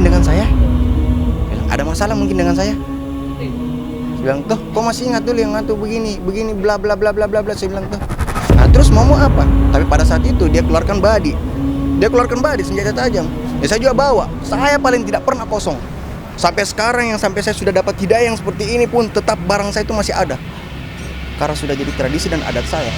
mungkin dengan saya? Bilang, ada masalah mungkin dengan saya? Bilang, tuh kok masih ingat dulu yang ngatur begini bla bla bla bla bla bla. Saya bilang tuh. Nah terus mau apa? Tapi pada saat itu dia keluarkan badi. Senjata tajam. Ya saya juga bawa. Saya paling tidak pernah kosong. Sampai sekarang sampai saya sudah dapat hidayah yang seperti ini pun tetap barang saya itu masih ada. Karena sudah jadi tradisi dan adat saya.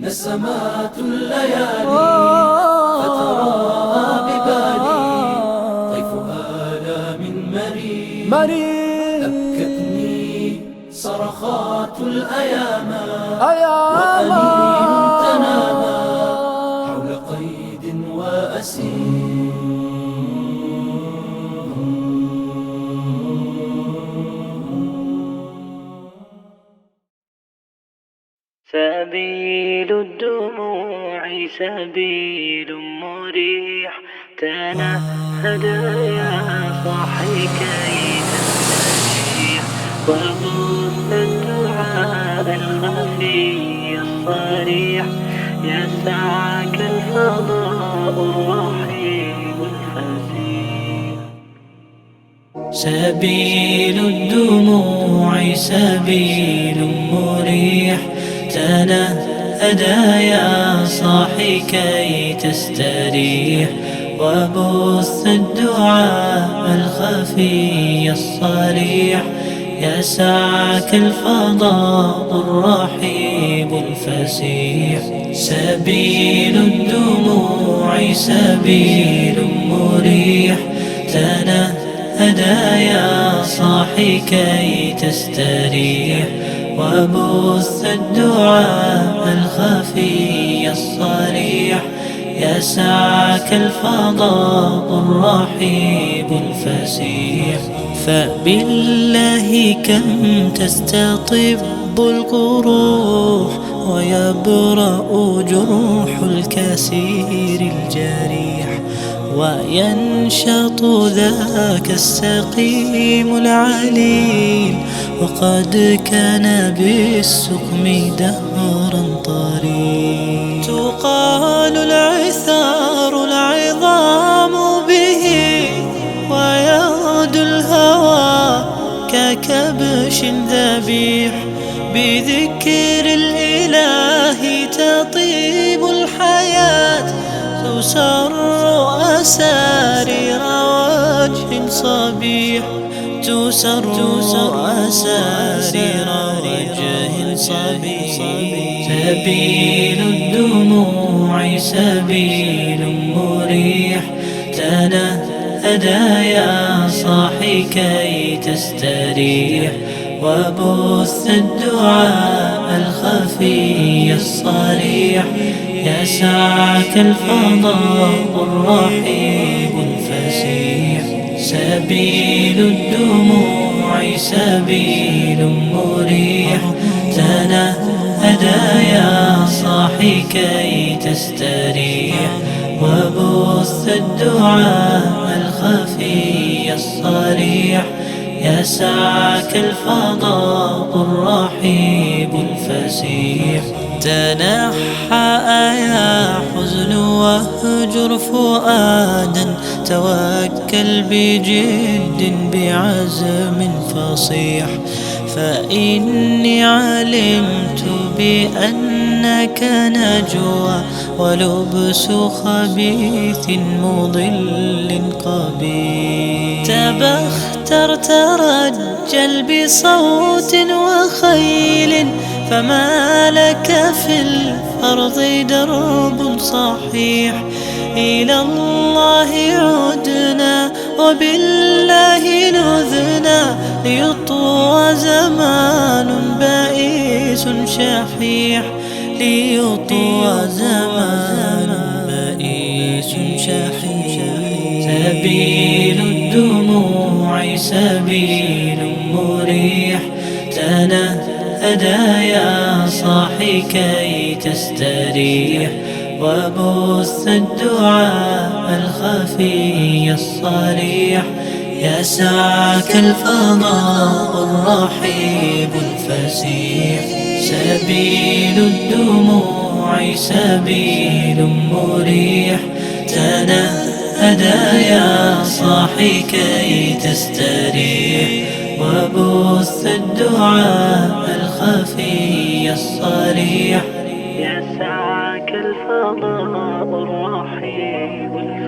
نسمات الليالي فتراها ببالي طيف آلام مرير أبكتني صرخات الأيام وأنين تنامى حول قيد وأسير سبيل الدموع سبيل مريح تنهد يا صاحي كي تستريح وبث الدعاء الخفي الصريح يسعك الفضاء الرحيم الفسيح سبيل الدموع سبيل مريح تنهدى يا صاحي كي تستريح وبث الدعاء الخفي الصريح يسعك الفضاء الرحيب الفسيح سبيل الدموع سبيل مريح تنهدى يا صاحي كي تستريح وبث الدعاء الخفي الصريح يسعك الفضاء الرحيب الفسيح فبالله كم تستطب القروح ويبرأ جروح الكسير الجريح وينشط ذاك السقيم العليل وقد كان بالسقم دهرا طريق تقال العثار العظام به ويغدو الهوى ككبش ذبيح بذكر الإله تطيب الحياة تسر أسارير وجه صبيح تسر أسارير وجه صبيح سبيل الدموع سبيل مريح تنهدى يا صاحي كي تستريح وبث الدعاء الخفي الصريح يسعك الفضاء الرحيب الفسيح سبيل الدموع سبيل مريح تنهدى يا صاحي كي تستريح وبث الدعاء الخفي الصريح يسعك الفضاء الرحيب الفسيح تنحى يا حزن واهجر فؤادا توكل بجد بعزم فصيح فإني علمت بأنك نجوى ولبس خبيث مضل قبيح تبختر ترجل بصوت وخيل فما لك في الأرض درب صحيح إلى الله عدنا وبالله نذنا ليطوى زمان بائس شحيح ليطوى زمان بائس شحيح سبيل الدموع سبيل مريح تنهدى يا صاحي كي تستريح وبث الدعاء الخفي الصريح يسعك الفضاء الرحيب الفسيح سبيل الدموع سبيل مريح تنهدى يا صاحي كي تستريح وبث الدعاء الخفي الصريح يسعك الفضاء الرحيب الفسيح.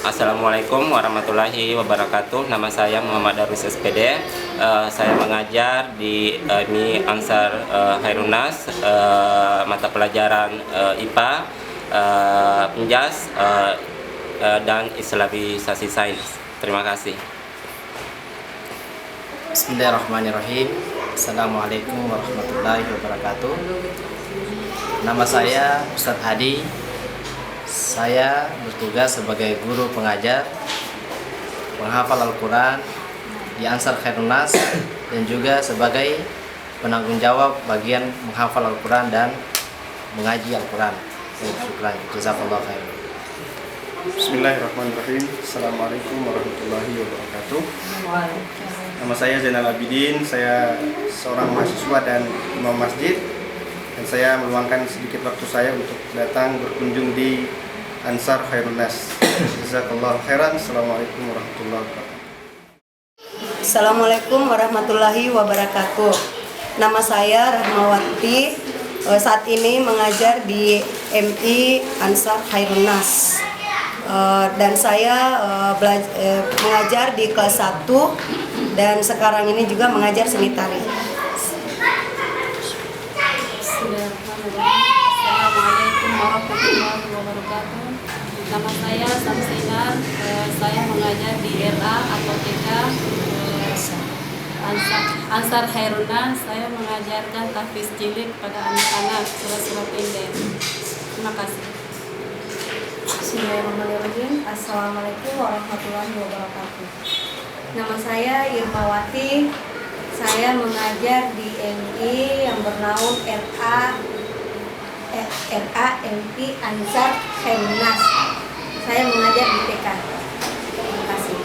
Assalamualaikum warahmatullahi wabarakatuh. Nama saya Muhammad Darwis SPD. Saya mengajar di Ansar Khairunnas, mata pelajaran IPA, Penjas, dan Islamisasi Sains. Terima kasih. Bismillahirrahmanirrahim. Assalamualaikum warahmatullahi wabarakatuh. Nama saya Ustadz Hadi. Saya bertugas sebagai guru pengajar menghafal Al-Quran di Ansar Khairunnas dan juga sebagai penanggung jawab bagian menghafal Al-Quran dan mengaji Al-Quran. Syukran, jazakallahu khairan. Bismillahirrahmanirrahim. Assalamualaikum warahmatullahi wabarakatuh. Nama saya Zainal Abidin. Saya seorang mahasiswa dan imam masjid, dan saya meluangkan sedikit waktu saya untuk datang berkunjung di Ansar Khairunnas. Jazakallahu khairan. Assalamualaikum warahmatullahi wabarakatuh. Assalamualaikum warahmatullahi wabarakatuh. Nama saya Rahmawati. Saat ini mengajar di MI Ansar Khairunnas. Dan saya mengajar di kelas 1 dan sekarang ini juga mengajar seni tari. Assalamualaikum warahmatullahi wabarakatuh. Nama saya Samsinar. Saya mengajar di RA atau TK Ansar Khairunnas. Saya mengajarkan tahfiz jilid pada anak-anak surah-surah pendek. Terima kasih. Bismillahirrahmanirrahim. Assalamualaikum warahmatullahi wabarakatuh. Nama saya Irmawati. Saya mengajar di MI yang bernaung RA MI Ansar Khairunnas. Saya mengajar di TK. Terima kasih.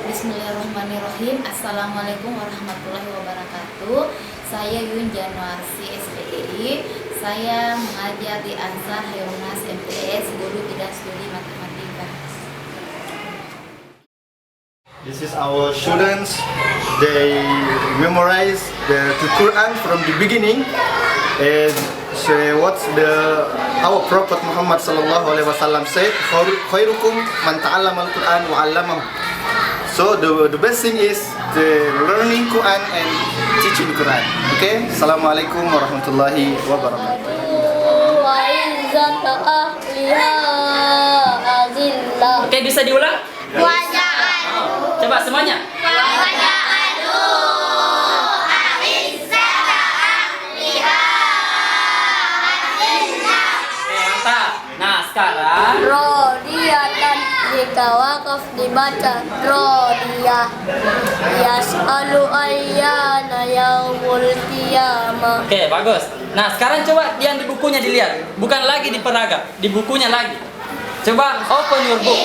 Bismillahirrahmanirrahim. Assalamualaikum warahmatullahi wabarakatuh. Saya Yun Januarsi SPDI. Saya mengajar di Ansar Khairunnas MTS, guru bidang studi matematika. This is our students. They memorize the Quran from the beginning, and so what's our Prophet Muhammad sallallahu alaihi wasallam said, khairukum man ta'allama al-Quran wa 'allamahu. So the best thing is the learning Quran and teaching Quran. Okay? Assalamualaikum warahmatullahi wabarakatuh. Oke, bisa diulang? Coba semuanya. Nah, sekarang Rodiyatan jika wakaf dibaca rodiyah. Yas'alu ayyana yaumul qiyamah. Oke, bagus. Nah, sekarang coba yang di bukunya dilihat. Bukan lagi di peraga, di bukunya lagi. Coba open your book.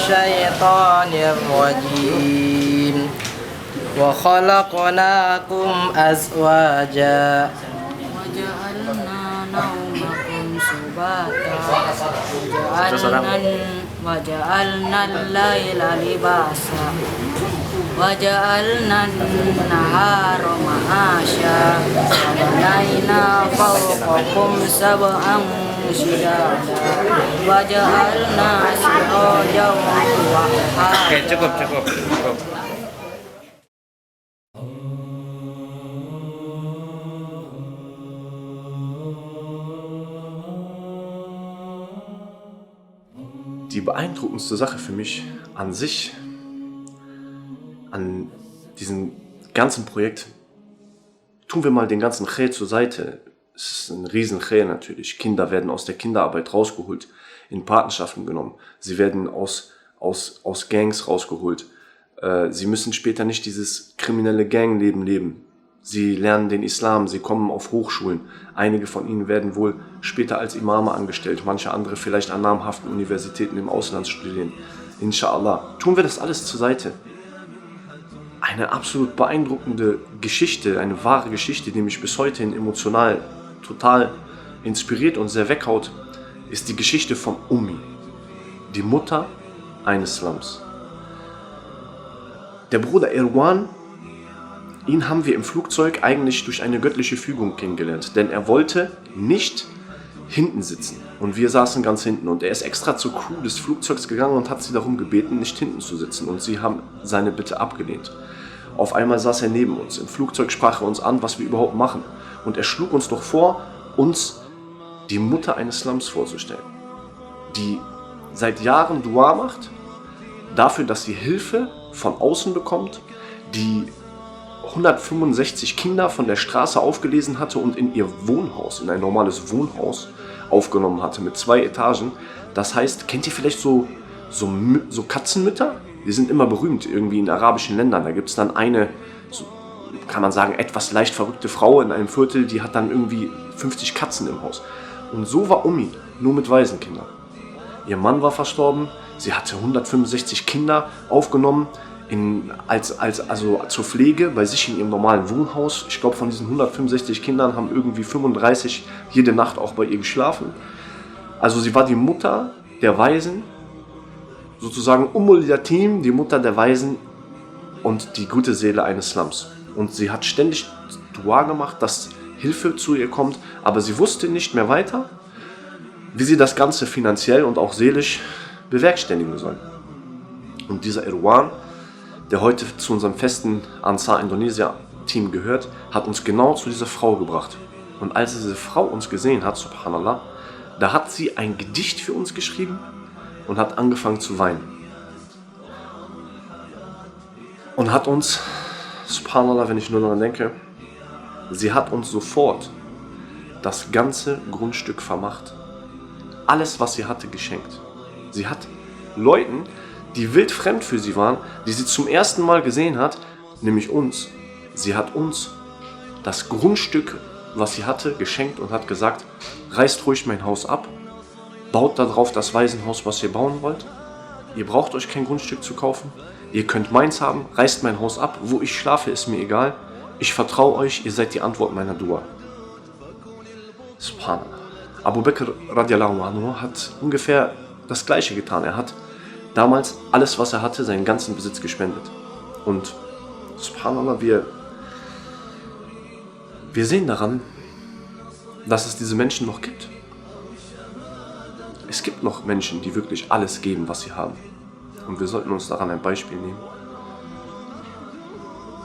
الشيطان الرجيم وخلقناكم أزواجا وجعلنا نومكم سباتا وجعلنا الليل لباسا وجعلنا النهار معاشا وبنينا فوقكم سبعا شدادا وجعلنا سراجا وضحاكا. Cukup. Die beeindruckendste Sache für mich an sich, an diesem ganzen Projekt, tun wir mal den ganzen Khair zur Seite. Es ist ein riesen Khair natürlich. Kinder werden aus der Kinderarbeit rausgeholt, in Patenschaften genommen. Sie werden aus Gangs rausgeholt. Sie müssen später nicht dieses kriminelle Gangleben leben. Sie lernen den Islam, sie kommen auf Hochschulen. Einige von ihnen werden wohl später als Imame angestellt, manche andere vielleicht an namhaften Universitäten im Ausland studieren. Inshallah. Tun wir das alles zur Seite. Eine absolut beeindruckende Geschichte, eine wahre Geschichte, die mich bis heute emotional total inspiriert und sehr weghaut, ist die Geschichte von Ummi, die Mutter eines Slums. Der Bruder Irwan, ihn haben wir im Flugzeug eigentlich durch eine göttliche Fügung kennengelernt, denn er wollte nicht hinten sitzen und wir saßen ganz hinten und er ist extra zur Crew des Flugzeugs gegangen und hat sie darum gebeten, nicht hinten zu sitzen und sie haben seine Bitte abgelehnt. Auf einmal saß er neben uns, im Flugzeug sprach er uns an, was wir überhaupt machen und er schlug uns doch vor, uns die Mutter eines Slums vorzustellen, die seit Jahren Dua macht, dafür, dass sie Hilfe von außen bekommt, die 165 Kinder von der Straße aufgelesen hatte und in ihr Wohnhaus, in ein normales Wohnhaus aufgenommen hatte mit 2 Etagen. Das heißt, kennt ihr vielleicht so Katzenmütter? Die sind immer berühmt irgendwie in arabischen Ländern. Da gibt es dann eine, so, kann man sagen, etwas leicht verrückte Frau in einem Viertel, die hat dann irgendwie 50 Katzen im Haus. Und so war Ummi, nur mit Waisenkindern. Ihr Mann war verstorben, sie hatte 165 Kinder aufgenommen, also zur Pflege bei sich in ihrem normalen Wohnhaus. Ich glaube, von diesen 165 Kindern haben irgendwie 35 jede Nacht auch bei ihr geschlafen. Also sie war die Mutter der Waisen, sozusagen Ummul Yatim, die Mutter der Waisen und die gute Seele eines Slums. Und sie hat ständig Dua gemacht, dass Hilfe zu ihr kommt, aber sie wusste nicht mehr weiter, wie sie das Ganze finanziell und auch seelisch bewerkstelligen soll. Und dieser Irwan, der heute zu unserem festen Ansar Indonesia Team gehört, hat uns genau zu dieser Frau gebracht. Und als diese Frau uns gesehen hat, subhanallah, da hat sie ein Gedicht für uns geschrieben und hat angefangen zu weinen. Und hat uns, subhanallah, wenn ich nur daran denke, sie hat uns sofort das ganze Grundstück vermacht. Alles, was sie hatte, geschenkt. Sie hat Leuten, die wildfremd für sie waren, die sie zum ersten Mal gesehen hat, nämlich uns. Sie hat uns das Grundstück, was sie hatte, geschenkt und hat gesagt, reißt ruhig mein Haus ab, baut darauf das Waisenhaus, was ihr bauen wollt. Ihr braucht euch kein Grundstück zu kaufen. Ihr könnt meins haben, reißt mein Haus ab. Wo ich schlafe, ist mir egal. Ich vertraue euch, ihr seid die Antwort meiner Dua. Subhanallah. Abu Bakr radiallahu anhu hat ungefähr das Gleiche getan. Er hat damals alles, was er hatte, seinen ganzen Besitz gespendet. Und subhanallah, wir sehen daran, dass es diese Menschen noch gibt. Es gibt noch Menschen, die wirklich alles geben, was sie haben. Und wir sollten uns daran ein Beispiel nehmen.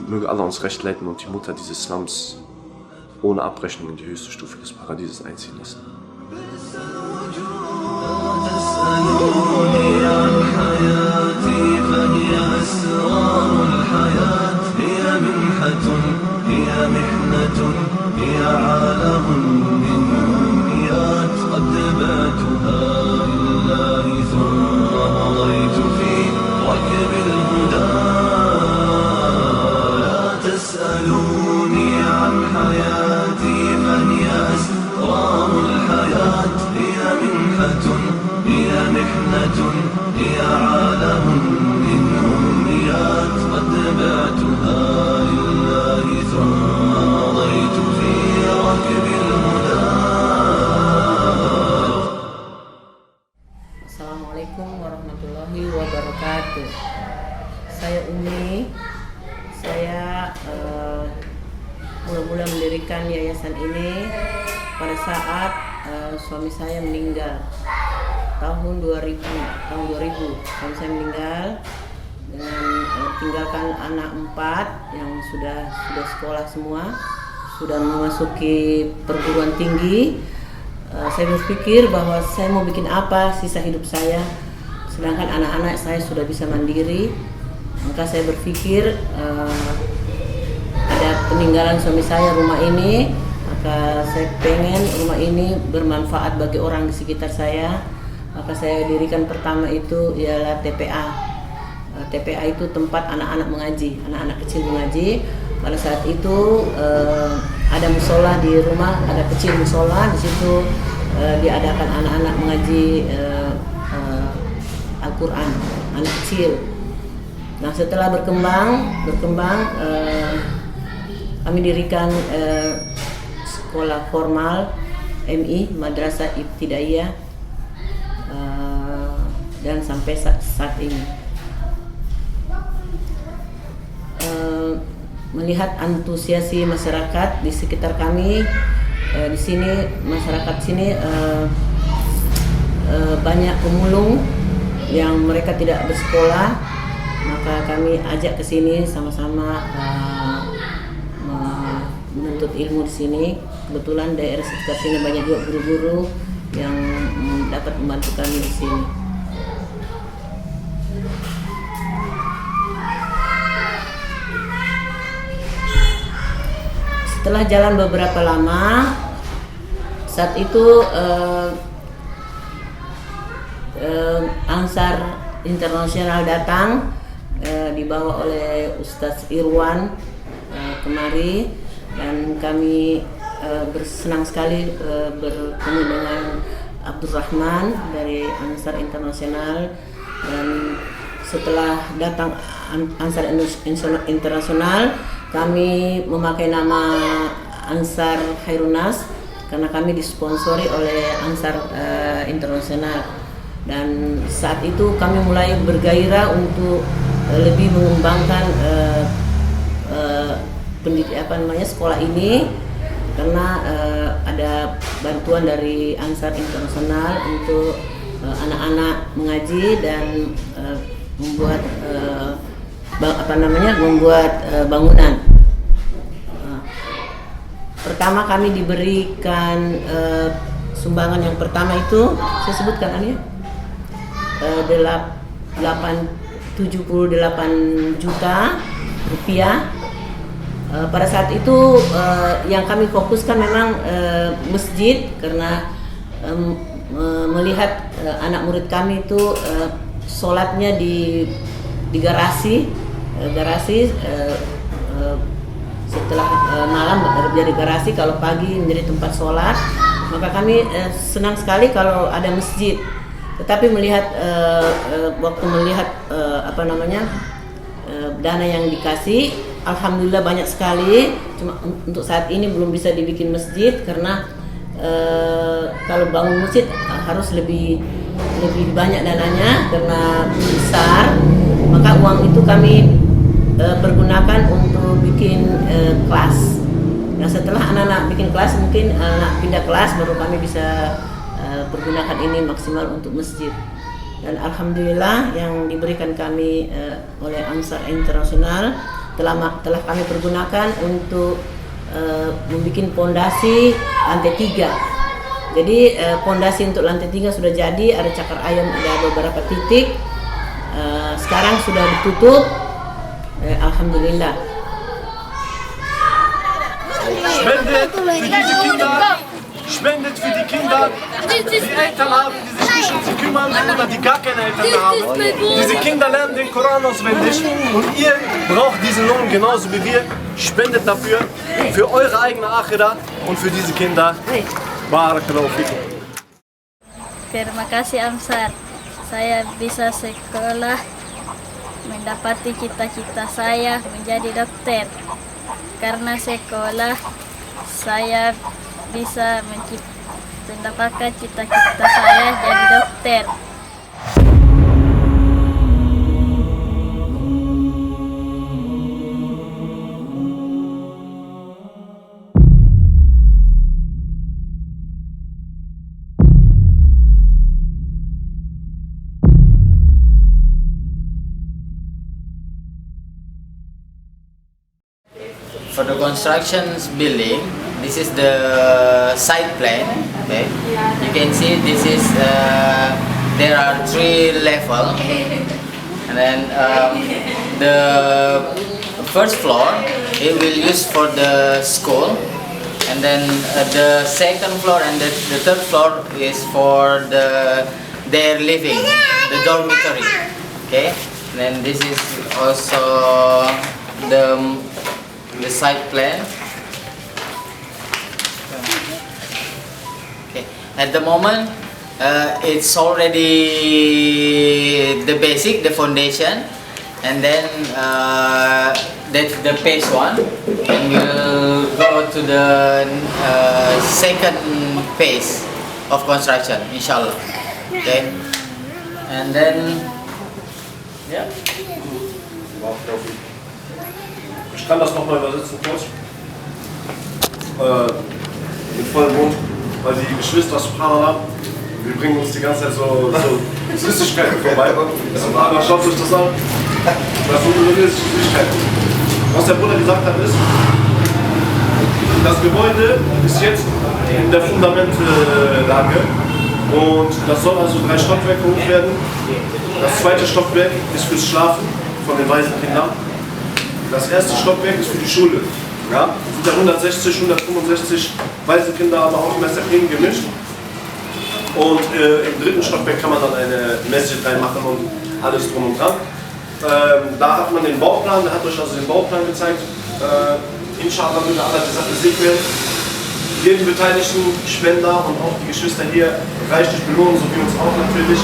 Möge Allah uns recht leiten und die Mutter dieses Slums ohne Abrechnung in die höchste Stufe des Paradieses einziehen lassen. تسألوني عن حياتي فهي أسرار الحياة هي منحة هي محنة Umi. Saya mula-mula mendirikan yayasan ini pada saat suami saya meninggal tahun 2000. Suami saya meninggal dengan tinggalkan anak 4 yang sudah sekolah semua, sudah memasuki perguruan tinggi. Saya berpikir bahwa saya mau bikin apa sisa hidup saya, sedangkan anak-anak saya sudah bisa mandiri. Maka saya berpikir ada peninggalan suami saya rumah ini, maka saya pengen rumah ini bermanfaat bagi orang di sekitar saya. Maka saya dirikan pertama itu ialah TPA. TPA itu tempat anak-anak mengaji, anak-anak kecil mengaji. Pada saat itu ada musola di rumah, ada kecil musola di situ, diadakan anak-anak mengaji Al-Quran, anak kecil. Nah, setelah berkembang kami dirikan sekolah formal MI, Madrasah Ibtidaiyah, dan sampai saat ini. Melihat antusiasi masyarakat di sekitar kami, di sini masyarakat sini banyak pemulung yang mereka tidak bersekolah, maka kami ajak ke sini sama-sama menuntut ilmu di sini. Kebetulan daerah sekitar sini banyak juga guru-guru yang dapat membantu kami di sini. Setelah jalan beberapa lama, saat itu Ansar Internasional datang, dibawa oleh Ustadz Irwan kemari, dan kami bersenang sekali bertemu dengan Abdurrahman dari Ansar Internasional. Dan setelah datang Ansar Internasional, kami memakai nama Ansar Khairunas karena kami disponsori oleh Ansar Internasional. Dan saat itu kami mulai bergairah untuk lebih mengembangkan sekolah ini, karena ada bantuan dari Ansar Internasional untuk anak-anak mengaji dan membuat bangunan. Pertama kami diberikan sumbangan yang pertama itu saya sebutkan Ania, 78 juta rupiah. Pada saat itu yang kami fokuskan memang masjid, karena melihat anak murid kami itu sholatnya di garasi, setelah malam menjadi garasi, kalau pagi menjadi tempat sholat. Maka kami senang sekali kalau ada masjid. Tetapi melihat waktu melihat dana yang dikasih, alhamdulillah banyak sekali. Cuma untuk saat ini belum bisa dibikin masjid, karena kalau bangun masjid harus lebih banyak dananya karena besar. Maka uang itu kami pergunakan untuk bikin kelas. Nah, setelah anak-anak bikin kelas, mungkin anak pindah kelas, baru kami bisa pergunakan ini maksimal untuk masjid. Dan alhamdulillah yang diberikan kami oleh Ansar Internasional telah kami pergunakan untuk membuat pondasi lantai 3. Jadi pondasi untuk lantai 3 sudah jadi, ada cakar ayam, ada beberapa titik. Sekarang sudah ditutup, alhamdulillah. Spendet für die Kinder, die Eltern haben, die sich nicht um sie kümmern oder die gar keine Eltern mehr haben. Diese Kinder lernen den Koran auswendig und ihr braucht diesen Lohn genauso wie wir. Spendet dafür, für eure eigene Akhirah und für diese Kinder. Barakallahu fikum. Terima kasih Ansar, saya bisa sekolah mendapati cita-cita saya menjadi dokter. Karena sekolah saya bisa mendapatkan cita-cita saya jadi dokter. For the constructions building, this is the site plan. Okay, you can see this is there are 3 levels, and then the first floor it will use for the school, and then the second floor and the third floor is for their living, the dormitory. Okay, and then this is also the site plan. Okay, at the moment it's already the basic, the foundation, and then that's the phase 1, and we'll go to the second phase of construction, inshallah. Okay, and then yeah. Ich kann das nochmal übersetzen kurz. Mit vollem Mund, weil die Geschwister, subhanallah, wir bringen uns die ganze Zeit so Süßigkeiten vorbei. Aber schaut euch das an. Das sind indonesische Süßigkeiten. Was der Bruder gesagt hat ist, das Gebäude ist jetzt in der Fundamentlage und das soll also 3 Stockwerke hoch werden. Das zweite Stockwerk ist fürs Schlafen von den weißen Kindern. Das erste Stockwerk ist für die Schule. Ja? Es sind ja 160, 165 weiße Kinder, aber auch Messerchen gemischt. Und im dritten Stockwerk kann man dann eine Masjid reinmachen und alles drum und dran. Da hat man den Bauplan, der hat euch also den Bauplan gezeigt. Inshallah will Allah die Sache segnen. Jeden beteiligten Spender und auch die Geschwister hier reichlich belohnen, so wie uns auch natürlich.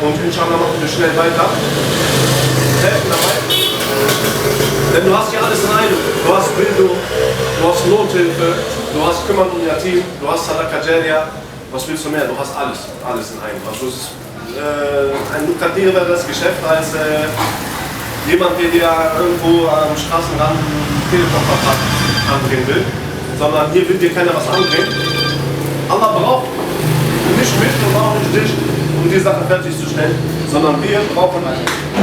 Und inshallah machen wir schnell weiter. Helfen dabei. Denn du hast hier alles in einem. Du hast Bildung, du hast Nothilfe, du hast Kümmern um ihr Team, du hast Sadaqa Jariyah. Was willst du mehr? Du hast alles in einem. Also es ist ein lukrativeres Geschäft als jemand, der dir irgendwo am Straßenrand einen Telefonvertrag anbringen will. Sondern hier will dir keiner was anbringen. Allah braucht nicht mich und auch nicht dich, um die Sache fertigzustellen, sondern wir brauchen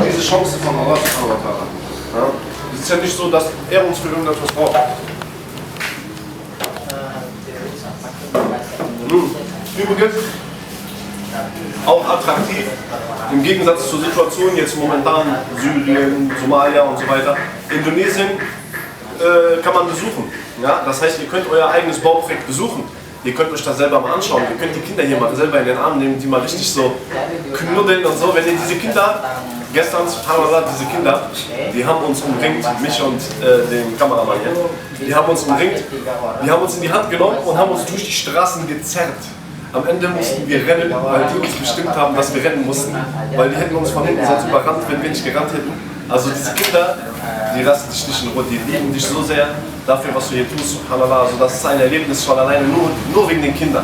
diese Chance von Allah. Ja? Es ist ja nicht so, dass er uns für irgendetwas braucht. Übrigens, auch attraktiv, im Gegensatz zur Situation jetzt momentan Syrien, Somalia und so weiter. Indonesien kann man besuchen. Ja? Das heißt, ihr könnt euer eigenes Bauprojekt besuchen. Ihr könnt euch das selber mal anschauen. Ihr könnt die Kinder hier mal selber in den Arm nehmen, die mal richtig so knuddeln und so. Wenn ihr diese Kinder, gestern, subhanallah, diese Kinder, die haben uns umringt, mich und den Kameramann hier, die haben uns umringt, die haben uns in die Hand genommen und haben uns durch die Straßen gezerrt. Am Ende mussten wir rennen, weil die uns bestimmt haben, dass wir rennen mussten, weil die hätten uns von hinten sonst überrannt, wenn wir nicht gerannt hätten. Also diese Kinder, die lassen dich nicht in Ruhe, die lieben dich so sehr dafür, was du hier tust, subhanallah. Also das ist ein Erlebnis schon alleine nur wegen den Kindern.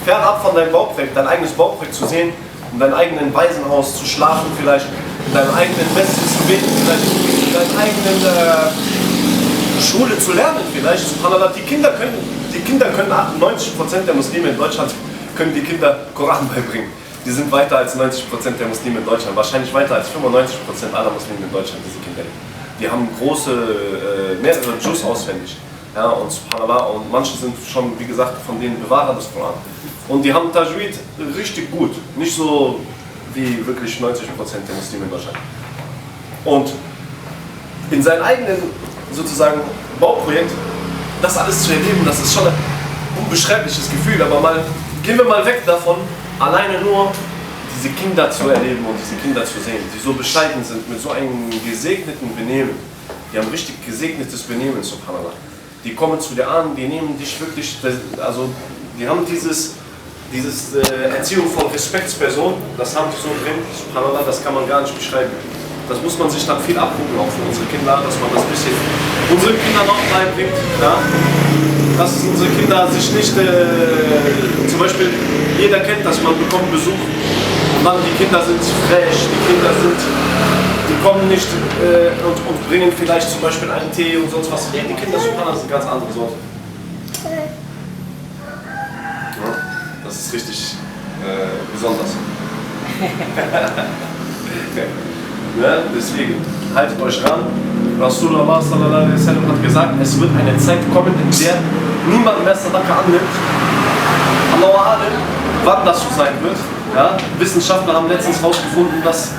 Fernab von deinem Bauprojekt, dein eigenes Bauprojekt zu sehen, in deinem eigenen Waisenhaus zu schlafen vielleicht, in deinem eigenen Mesjid zu beten vielleicht, in deiner eigenen Schule zu lernen vielleicht, subhanallah. Die Kinder können 98% der Muslime in Deutschland können die Kinder Koran beibringen. Die sind weiter als 90% der Muslime in Deutschland, wahrscheinlich weiter als 95% aller Muslime in Deutschland, diese Kinder. Die haben mehrere Juz auswendig. Ja, und subhanallah, und manche sind schon, wie gesagt, von denen Bewahrer des Koran. Und die haben Tajweed richtig gut, nicht so wie wirklich 90% der Muslime in Deutschland. Und in seinem eigenen, sozusagen, Bauprojekt, das alles zu erleben, das ist schon ein unbeschreibliches Gefühl, aber gehen wir mal weg davon, alleine nur diese Kinder zu erleben und diese Kinder zu sehen, die so bescheiden sind, mit so einem gesegneten Benehmen. Die haben richtig gesegnetes Benehmen, subhanallah. Die kommen zu dir an, die nehmen dich wirklich, also die haben diese Erziehung von Respektsperson, das haben die so drin, subhanallah, das kann man gar nicht beschreiben. Das muss man sich dann viel abgucken, auch für unsere Kinder, dass man das bisschen unseren Kindern noch beibringt. Ja? Dass unsere Kinder sich nicht, zum Beispiel, jeder kennt das, man bekommt Besuch und dann die Kinder sind frech, die kommen nicht und bringen vielleicht zum Beispiel einen Tee und sonst was. Die Kinder sind ganz andere Sorten. Ja, das ist richtig besonders. Ja, deswegen. haltet euch ran. Rasulullah sallallahu alaihi wasallam hat gesagt, es wird eine Zeit kommen, in der niemand mehr Sadaqa annimmt. Allahu a'lam, wann das so sein wird. Ja? Wissenschaftler haben letztens herausgefunden, dass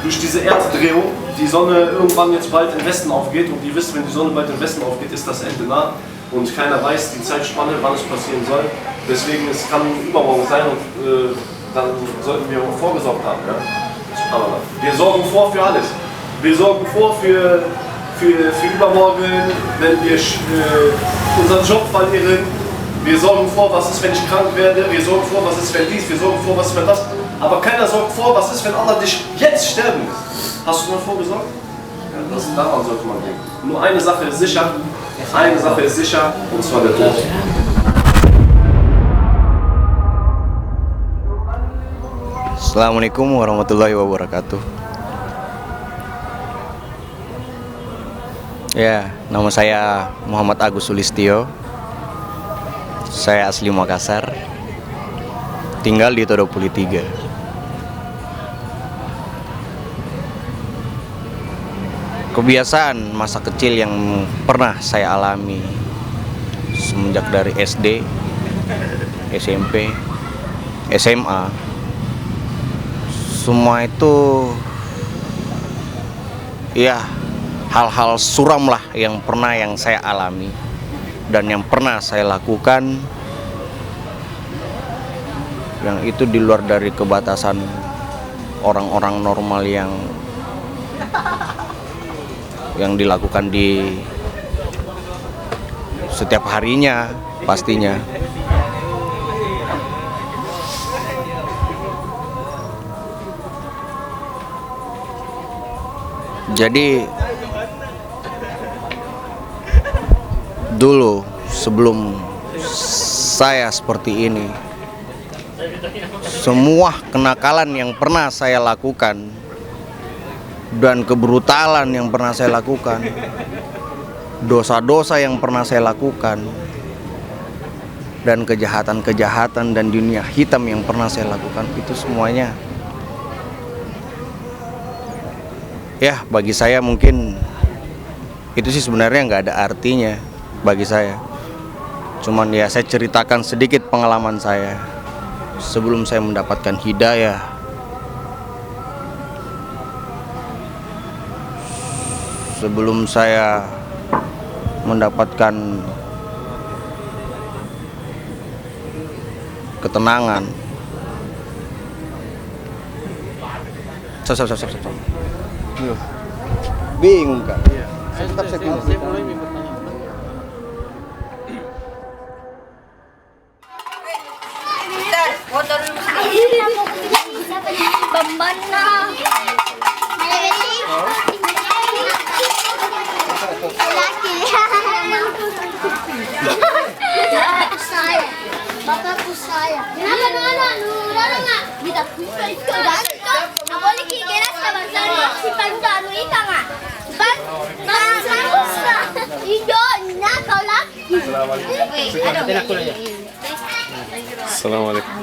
durch diese Erddrehung die Sonne irgendwann jetzt bald im Westen aufgeht und ihr wisst, wenn die Sonne bald im Westen aufgeht, ist das Ende nah und keiner weiß die Zeitspanne, wann es passieren soll. Deswegen, es kann übermorgen sein und dann sollten wir auch vorgesorgt haben. Ja? Wir sorgen vor für alles. Wir sorgen vor für übermorgen, wenn wir unseren Job verlieren. Wir sorgen vor, was ist, wenn ich krank werde. Wir sorgen vor, was ist, wenn dies. Wir sorgen vor, was ist, wenn das. Aber keiner sorgt vor, was ist, wenn Allah dich jetzt sterben lässt. Hast du mal vorgesorgt? Ja, daran sollte man denken. Nur eine Sache ist sicher. Eine Sache ist sicher, und zwar der Tod. Assalamualaikum warahmatullahi wabarakatuh. Ya, nama saya Muhammad Agus Sulistyo. Saya asli Makassar. Tinggal di Todopuli 3. Kebiasaan masa kecil yang pernah saya alami semenjak dari SD, SMP, SMA, semua itu ya hal-hal suram lah yang saya alami dan yang pernah saya lakukan, yang itu di luar dari kebatasan orang-orang normal yang dilakukan di setiap harinya pastinya. Jadi dulu sebelum saya seperti ini, semua kenakalan yang pernah saya lakukan dan kebrutalan yang pernah saya lakukan, dosa-dosa yang pernah saya lakukan, dan kejahatan-kejahatan dan dunia hitam yang pernah saya lakukan, itu semuanya ya bagi saya mungkin itu sih sebenarnya nggak ada artinya bagi saya. Cuman ya saya ceritakan sedikit pengalaman saya sebelum saya mendapatkan hidayah, sebelum saya mendapatkan ketenangan. Bingung kan? Tetap saya bingung. Bapakku saya. Kenapa anak-anak? Nggak? Kita ganteng. Nggak boleh kigeras sama saya. Si panda ikan nggak? Hijau, kau laki. Assalamualaikum.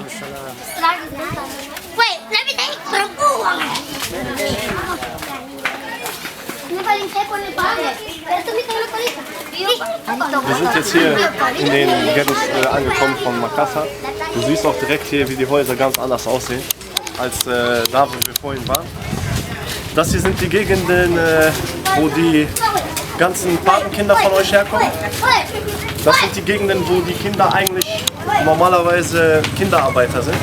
Wait, lebih baik perempuan. Ini paling telepon nih Pak. Wir sind jetzt hier in den Ghettos angekommen von Makassar. Du siehst auch direkt hier, wie die Häuser ganz anders aussehen, als da, wo wir vorhin waren. Das hier sind die Gegenden, wo die ganzen Patenkinder von euch herkommen. Das sind die Gegenden, wo die Kinder eigentlich normalerweise Kinderarbeiter sind.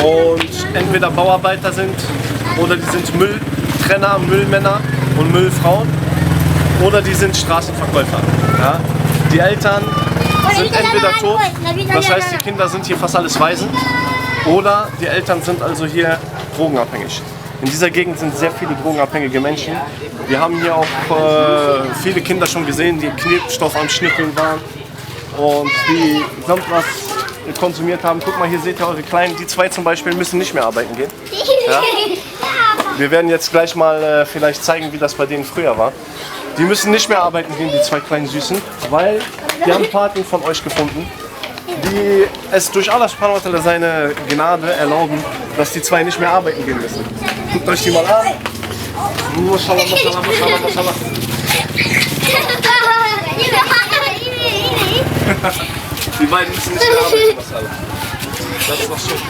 Und entweder Bauarbeiter sind, oder die sind Mülltrenner, Müllmänner und Müllfrauen. Oder die sind Straßenverkäufer. Ja? Die Eltern sind entweder tot, das heißt die Kinder sind hier fast alles Waisen, oder die Eltern sind also hier drogenabhängig. In dieser Gegend sind sehr viele drogenabhängige Menschen. Wir haben hier auch viele Kinder schon gesehen, die Knetstoff am Schnippeln waren und die sonst was konsumiert haben. Guck mal, hier seht ihr eure Kleinen, die zwei zum Beispiel müssen nicht mehr arbeiten gehen. Ja? Wir werden jetzt gleich mal vielleicht zeigen, wie das bei denen früher war. Die müssen nicht mehr arbeiten gehen, die zwei kleinen Süßen, weil die haben Paten von euch gefunden, die es durch Allah subhanahu wa ta'ala seine Gnade erlauben, dass die zwei nicht mehr arbeiten gehen müssen. Guckt euch die mal an. Masalah. Die beiden müssen nicht mehr arbeiten, Masalah. Das ist doch schön.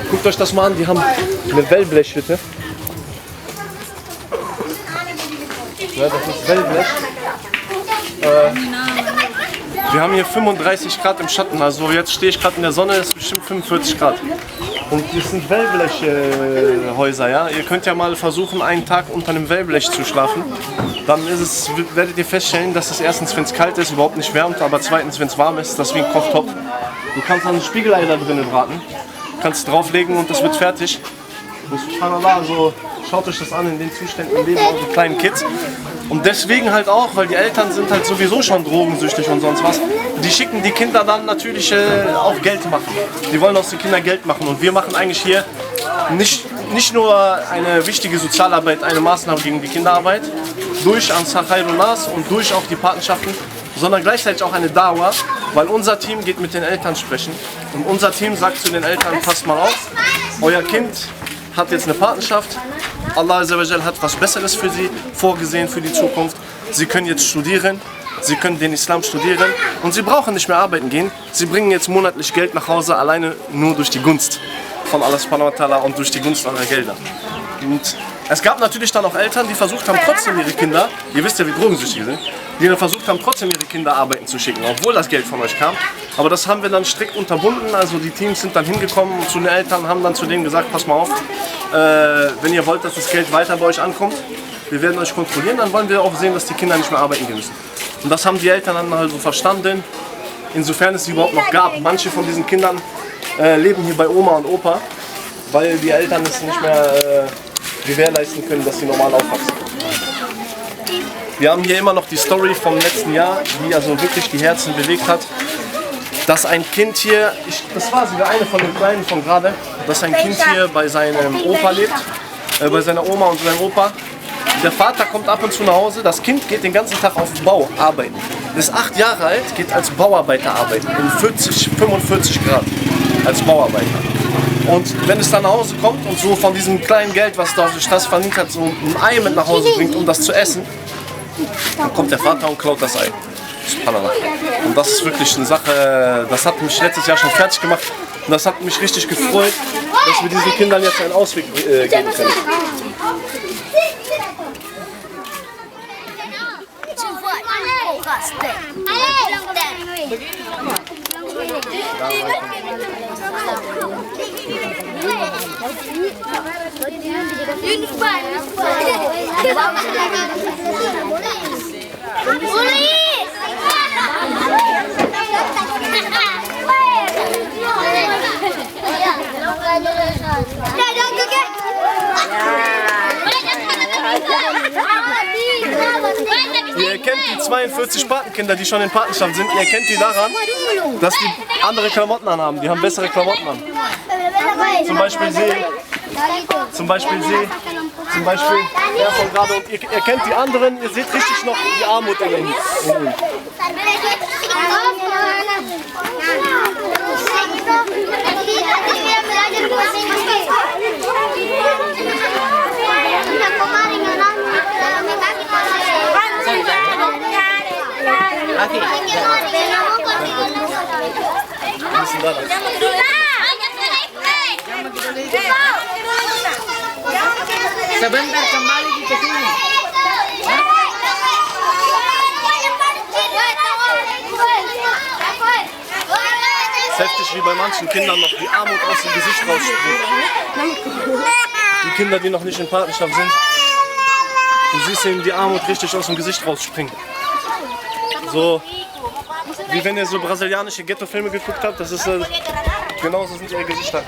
Guckt euch das mal an, die haben eine Wellblechhütte. Ja, das ist Wellblech. Wir haben hier 35 Grad im Schatten, also jetzt stehe ich gerade in der Sonne, es ist bestimmt 45 Grad. Und das sind Wellblechhäuser, ja. Ihr könnt ja mal versuchen, einen Tag unter einem Wellblech zu schlafen. Dann werdet ihr feststellen, dass es erstens, wenn es kalt ist, überhaupt nicht wärmt, aber zweitens, wenn es warm ist, das ist wie ein Kochtopf. Du kannst dann ein Spiegelei da drinnen braten, kannst drauflegen und das wird fertig. Also schaut euch das an, in den Zuständen leben eure kleinen Kids. Und deswegen halt auch, weil die Eltern sind halt sowieso schon drogensüchtig und sonst was. Die schicken die Kinder dann natürlich auch Geld machen. Die wollen aus den Kindern Geld machen. Und wir machen eigentlich hier nicht nur eine wichtige Sozialarbeit, eine Maßnahme gegen die Kinderarbeit, durch Ansar Khairun-Nas und durch auch die Patenschaften, sondern gleichzeitig auch eine Dawa, weil unser Team geht mit den Eltern sprechen. Und unser Team sagt zu den Eltern, passt mal auf, euer Kind hat jetzt eine Patenschaft. Allah hat was Besseres für sie vorgesehen für die Zukunft. Sie können jetzt studieren, sie können den Islam studieren und sie brauchen nicht mehr arbeiten gehen. Sie bringen jetzt monatlich Geld nach Hause, alleine nur durch die Gunst von Allah subhanahu wa ta'ala und durch die Gunst eurer Gelder. Und es gab natürlich dann auch Eltern, die versucht haben, trotzdem ihre Kinder, ihr wisst ja, wie drogensüchtig sind, die dann versucht haben, trotzdem ihre Kinder arbeiten zu schicken, obwohl das Geld von euch kam. Aber das haben wir dann strikt unterbunden, also die Teams sind dann hingekommen zu den Eltern, haben dann zu denen gesagt, pass mal auf, wenn ihr wollt, dass das Geld weiter bei euch ankommt, wir werden euch kontrollieren, dann wollen wir auch sehen, dass die Kinder nicht mehr arbeiten gehen müssen. Und das haben die Eltern dann halt so verstanden, insofern es sie überhaupt noch gab. Manche von diesen Kindern leben hier bei Oma und Opa, weil die Eltern es nicht mehr gewährleisten können, dass sie normal aufwachsen. Wir haben hier immer noch die Story vom letzten Jahr, die also wirklich die Herzen bewegt hat. Dass ein Kind hier, das war sogar eine von den Kleinen von gerade, dass ein Kind hier bei seinem Opa lebt, bei seiner Oma und seinem Opa. Der Vater kommt ab und zu nach Hause, das Kind geht den ganzen Tag auf Bau arbeiten. Ist 8 Jahre alt, geht als Bauarbeiter arbeiten, in 45 Grad als Bauarbeiter. Und wenn es dann nach Hause kommt und so von diesem kleinen Geld, was da auf der Straße verdient hat, so ein Ei mit nach Hause bringt, um das zu essen, dann kommt der Vater und klaut das Ei. Und das ist wirklich eine Sache, das hat mich letztes Jahr schon fertig gemacht und das hat mich richtig gefreut, dass wir diesen Kindern jetzt einen Ausweg geben können. Ihr erkennt die 42 Patenkinder, die schon in Patenschaft sind, ihr erkennt die daran, dass die andere Klamotten anhaben. Die haben bessere Klamotten an. Zum Beispiel der von gerade. Und ihr erkennt die anderen, ihr seht richtig noch die Armut in ihnen. Sebentar kembali ke sini. Es ist heftig, wie bei manchen Kindern noch die Armut aus dem Gesicht rausspringt. Die Kinder, die noch nicht in Patenschaft sind, du siehst ihnen die Armut richtig aus dem Gesicht rausspringen. So wie wenn ihr so brasilianische Ghetto-Filme geguckt habt, das ist genauso sind ihre Gesichter.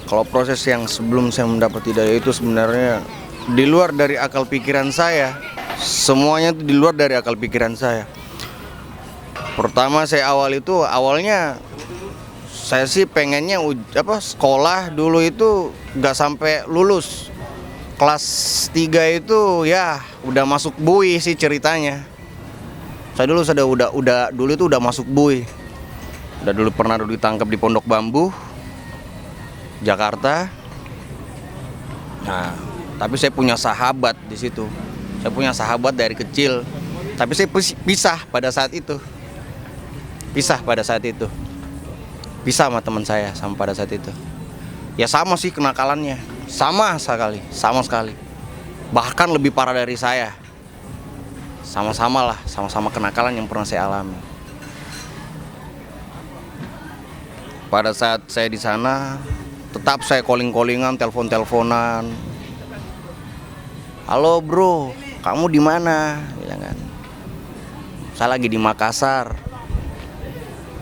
Kalau proses yang sebelum saya mendapat hidayah itu sebenarnya di luar dari akal pikiran saya. Semuanya itu di luar dari akal pikiran saya. Pertama saya awalnya saya sih pengennya sekolah dulu itu nggak sampai lulus. Kelas 3 itu ya udah masuk BUI sih ceritanya. Saya dulu dulu itu udah masuk BUI. Udah dulu pernah ditangkap di Pondok Bambu, Jakarta. Nah, Tapi saya punya sahabat di situ. Saya punya sahabat dari kecil. Tapi saya pisah pada saat itu. Pisah sama teman saya pada saat itu. Ya sama sih kenakalannya. Sama sekali. Bahkan lebih parah dari saya. Sama-sama kenakalan yang pernah saya alami. Pada saat saya di sana, tetap saya calling-callingan, telepon-teleponan. Halo bro, kamu di mana? Bilang kan. Saya lagi di Makassar.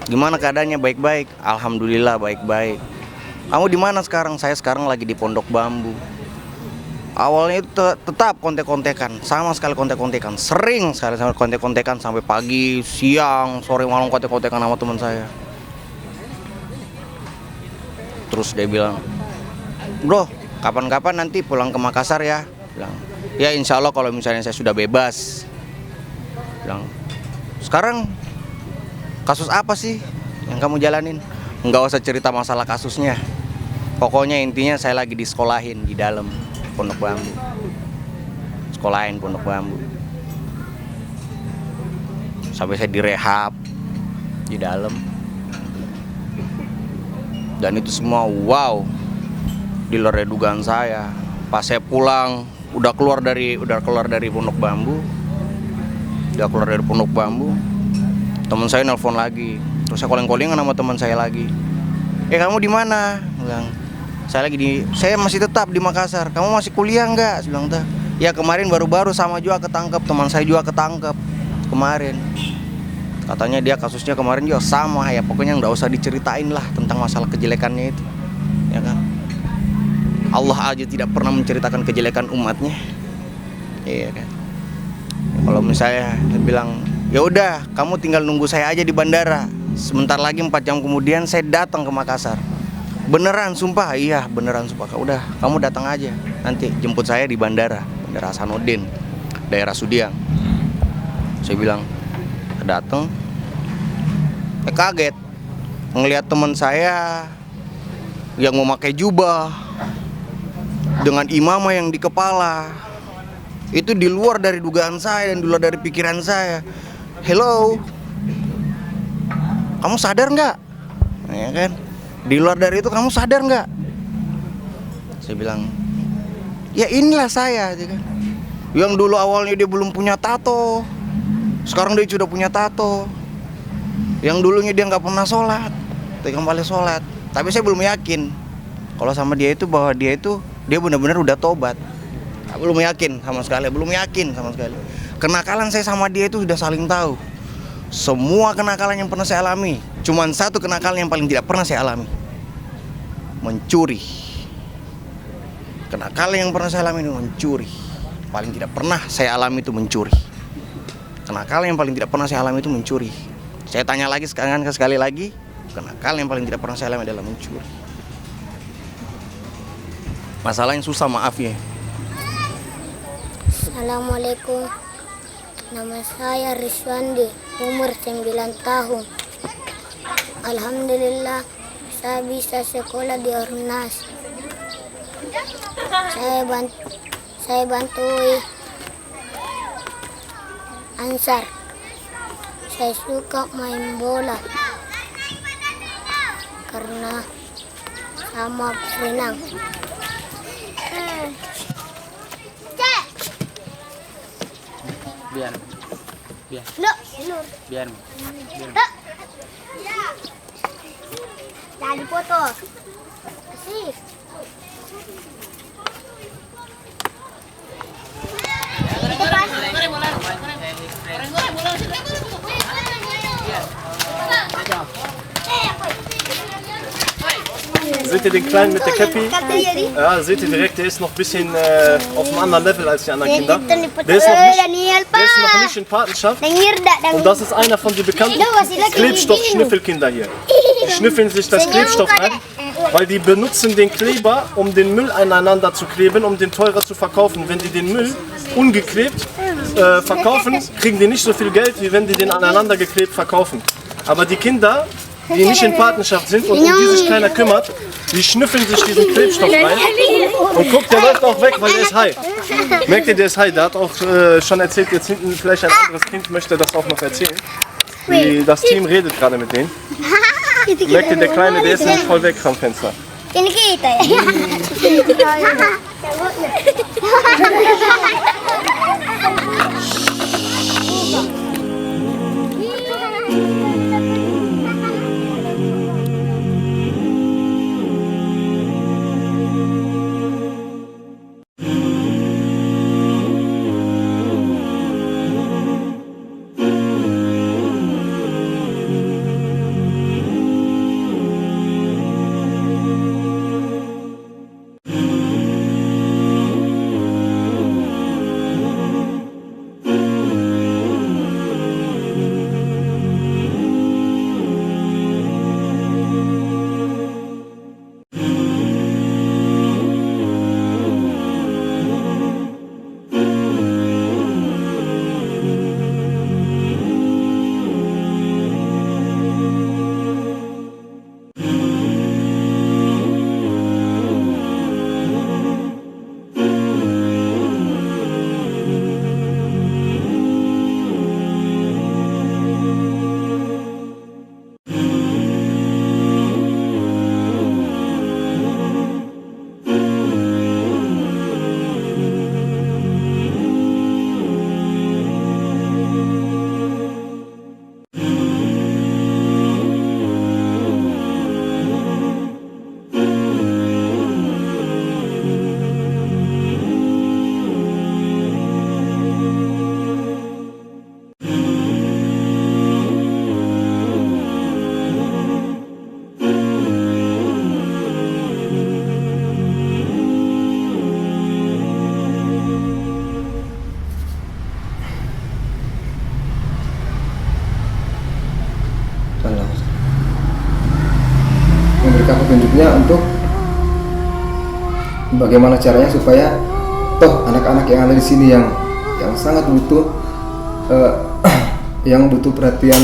Gimana keadaannya? Baik-baik. Alhamdulillah baik-baik. Kamu di mana sekarang? Saya sekarang lagi di Pondok Bambu. Awalnya itu tetap kontek-kontekan, sama sekali kontek-kontekan, sering sekali kontek-kontekan sampai pagi, siang, sore, malam kontek-kontekan sama teman saya. Terus dia bilang, bro, kapan-kapan nanti pulang ke Makassar ya? Bilang, ya insya Allah kalau misalnya saya sudah bebas. Bilang, sekarang kasus apa sih yang kamu jalanin? Nggak usah cerita masalah kasusnya. Pokoknya intinya saya lagi disekolahin di dalam Pondok Bambu. Sekolahin Pondok Bambu. Sampai saya direhab di dalam. Dan itu semua wow, di luar dugaan saya. Pas saya pulang, udah keluar dari Pondok Bambu. Teman saya nelpon lagi. Terus saya calling-callingan sama teman saya lagi. Kamu di mana? Bilang, saya masih tetap di Makassar. Kamu masih kuliah nggak? Bilang tuh. Ya kemarin baru-baru sama juga ketangkep, teman saya juga ketangkep kemarin. Katanya dia kasusnya kemarin juga sama ya. Pokoknya nggak usah diceritain lah tentang masalah kejelekannya itu, ya kan? Allah aja tidak pernah menceritakan kejelekan umatnya, iya kan? Kalau misalnya dia bilang, ya udah, kamu tinggal nunggu saya aja di bandara. Sebentar lagi 4 jam kemudian saya datang ke Makassar. Beneran sumpah, iya beneran sumpah. Udah, kamu datang aja. Nanti jemput saya di Bandara Hasanuddin, daerah Sudiang. Saya bilang, datang. Kaget ngelihat teman saya yang memakai jubah dengan imamah yang di kepala. Itu di luar dari dugaan saya dan di luar dari pikiran saya. Hello, kamu sadar nggak? Ya kan? Di luar dari itu kamu sadar nggak? Saya bilang, ya inilah saya, kan? Yang dulu awalnya dia belum punya tato, sekarang dia sudah punya tato. Yang dulunya dia nggak pernah sholat, dia kembali sholat. Tapi saya belum yakin kalau sama dia itu bahwa dia benar-benar udah tobat. Belum yakin sama sekali. Kenakalan saya sama dia itu sudah saling tahu. Semua kenakalan yang pernah saya alami, cuman satu kenakalan yang paling tidak pernah saya alami, mencuri. Kenakalan yang pernah saya alami itu mencuri. Paling tidak pernah saya alami itu mencuri. Kenakalan yang paling tidak pernah saya alami itu mencuri. Saya tanya lagi sekali lagi, kenakalan yang paling tidak pernah saya alami adalah mencuri. Masalah yang susah, maaf ya. Assalamualaikum. Nama saya Rizwandi, umur 9 tahun. Alhamdulillah, saya bisa sekolah di Ornas. Saya bantui Ansar. Saya suka main bola karena sama berenang. Biar. Jangan dipoto. Kasih. Seht ihr den Kleinen mit der Käppi? Ja, seht ihr direkt, der ist noch ein bisschen auf einem anderen Level als die anderen Kinder. Der ist noch nicht in Patenschaft. Und das ist einer von den bekannten Klebstoff-Schnüffelkinder hier. Die schnüffeln sich das Klebstoff ein, weil die benutzen den Kleber, um den Müll aneinander zu kleben, um den teurer zu verkaufen. Wenn die den Müll ungeklebt verkaufen, kriegen die nicht so viel Geld, wie wenn die den aneinander geklebt verkaufen. Aber die Kinder die nicht in Partnerschaft sind und um die sich keiner kümmert, die schnüffeln sich diesen Klebstoff rein und guckt, der läuft auch weg, weil der ist high. Merkt ihr, der ist high, der hat auch schon erzählt, jetzt hinten vielleicht ein anderes Kind möchte das auch noch erzählen. Das Team redet gerade mit denen. Merkt ihr, der Kleine, der ist nicht voll weg vom Fenster. Ini kita ya. Memberikan petunjuknya untuk bagaimana caranya supaya toh anak-anak yang ada di sini yang sangat butuh yang butuh perhatian,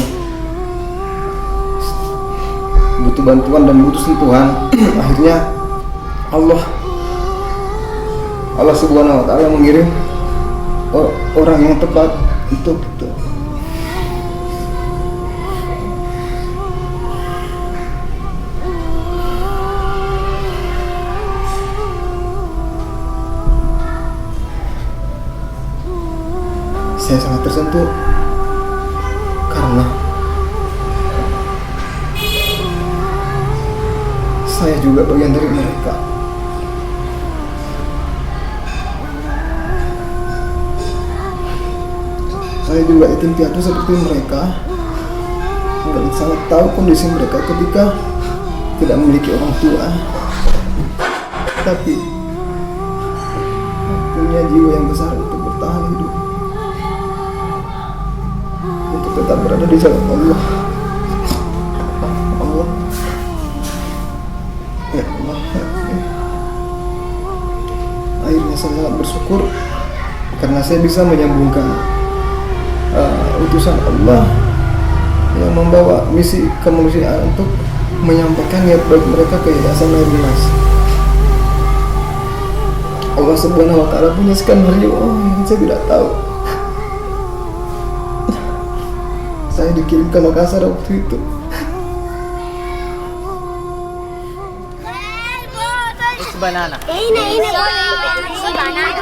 butuh bantuan dan butuh sentuhan, akhirnya Allah Subhanahu wa Ta'ala mengirim orang yang tepat untuk itu. Saya sangat tersentuh karena saya juga bagian dari mereka. Saya juga yatim piatu seperti mereka dan sangat tahu kondisi mereka ketika tidak memiliki orang tua, tapi punya jiwa yang besar untuk bertahan hidup, untuk tetap berada di jalan Allah. Ya Allah, akhirnya saya sangat bersyukur karena saya bisa menyambungkan utusan Allah yang membawa misi kemanusiaan untuk menyampaikan niat baik mereka ke Yayasan Khairun-Nas. Allah Subhanahu wa Ta'ala punya skenario yang saya tidak tahu. Saya dikirim ke Makassar waktu itu. It's banana. Ini banana.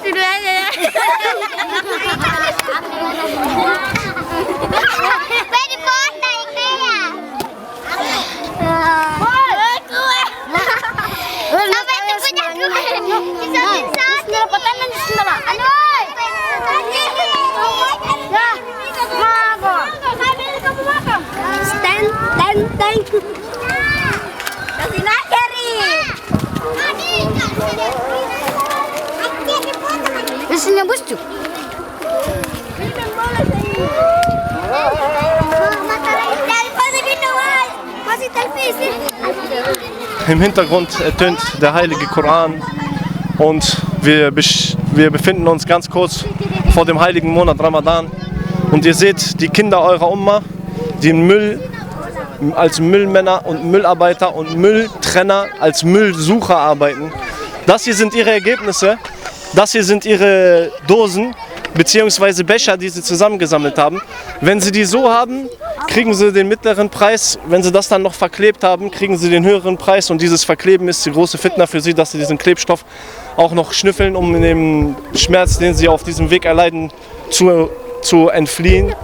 Itu aja ya. Beri foto ini ya. Sampai itu punya gue. Bisa petanan di sana. Aduh. Ya. Mago. Sambil kamu makan. Stand. Kasih nakeri. Sini bos tu. Im Hintergrund ertönt der heilige Koran und wir Wir befinden uns ganz kurz vor dem heiligen Monat Ramadan. Und ihr seht die Kinder eurer Umma, die im Müll als Müllmänner und Müllarbeiter und Mülltrenner als Müllsucher arbeiten. Das hier sind ihre Ergebnisse, das hier sind ihre Dosen bzw. Becher, die sie zusammengesammelt haben. Wenn sie die so haben, kriegen sie den mittleren Preis. Wenn sie das dann noch verklebt haben, kriegen sie den höheren Preis. Und dieses Verkleben ist die große Fitna für sie, dass sie diesen Klebstoff auch noch schnüffeln, um in dem Schmerz, den sie auf diesem Weg erleiden, zu entfliehen.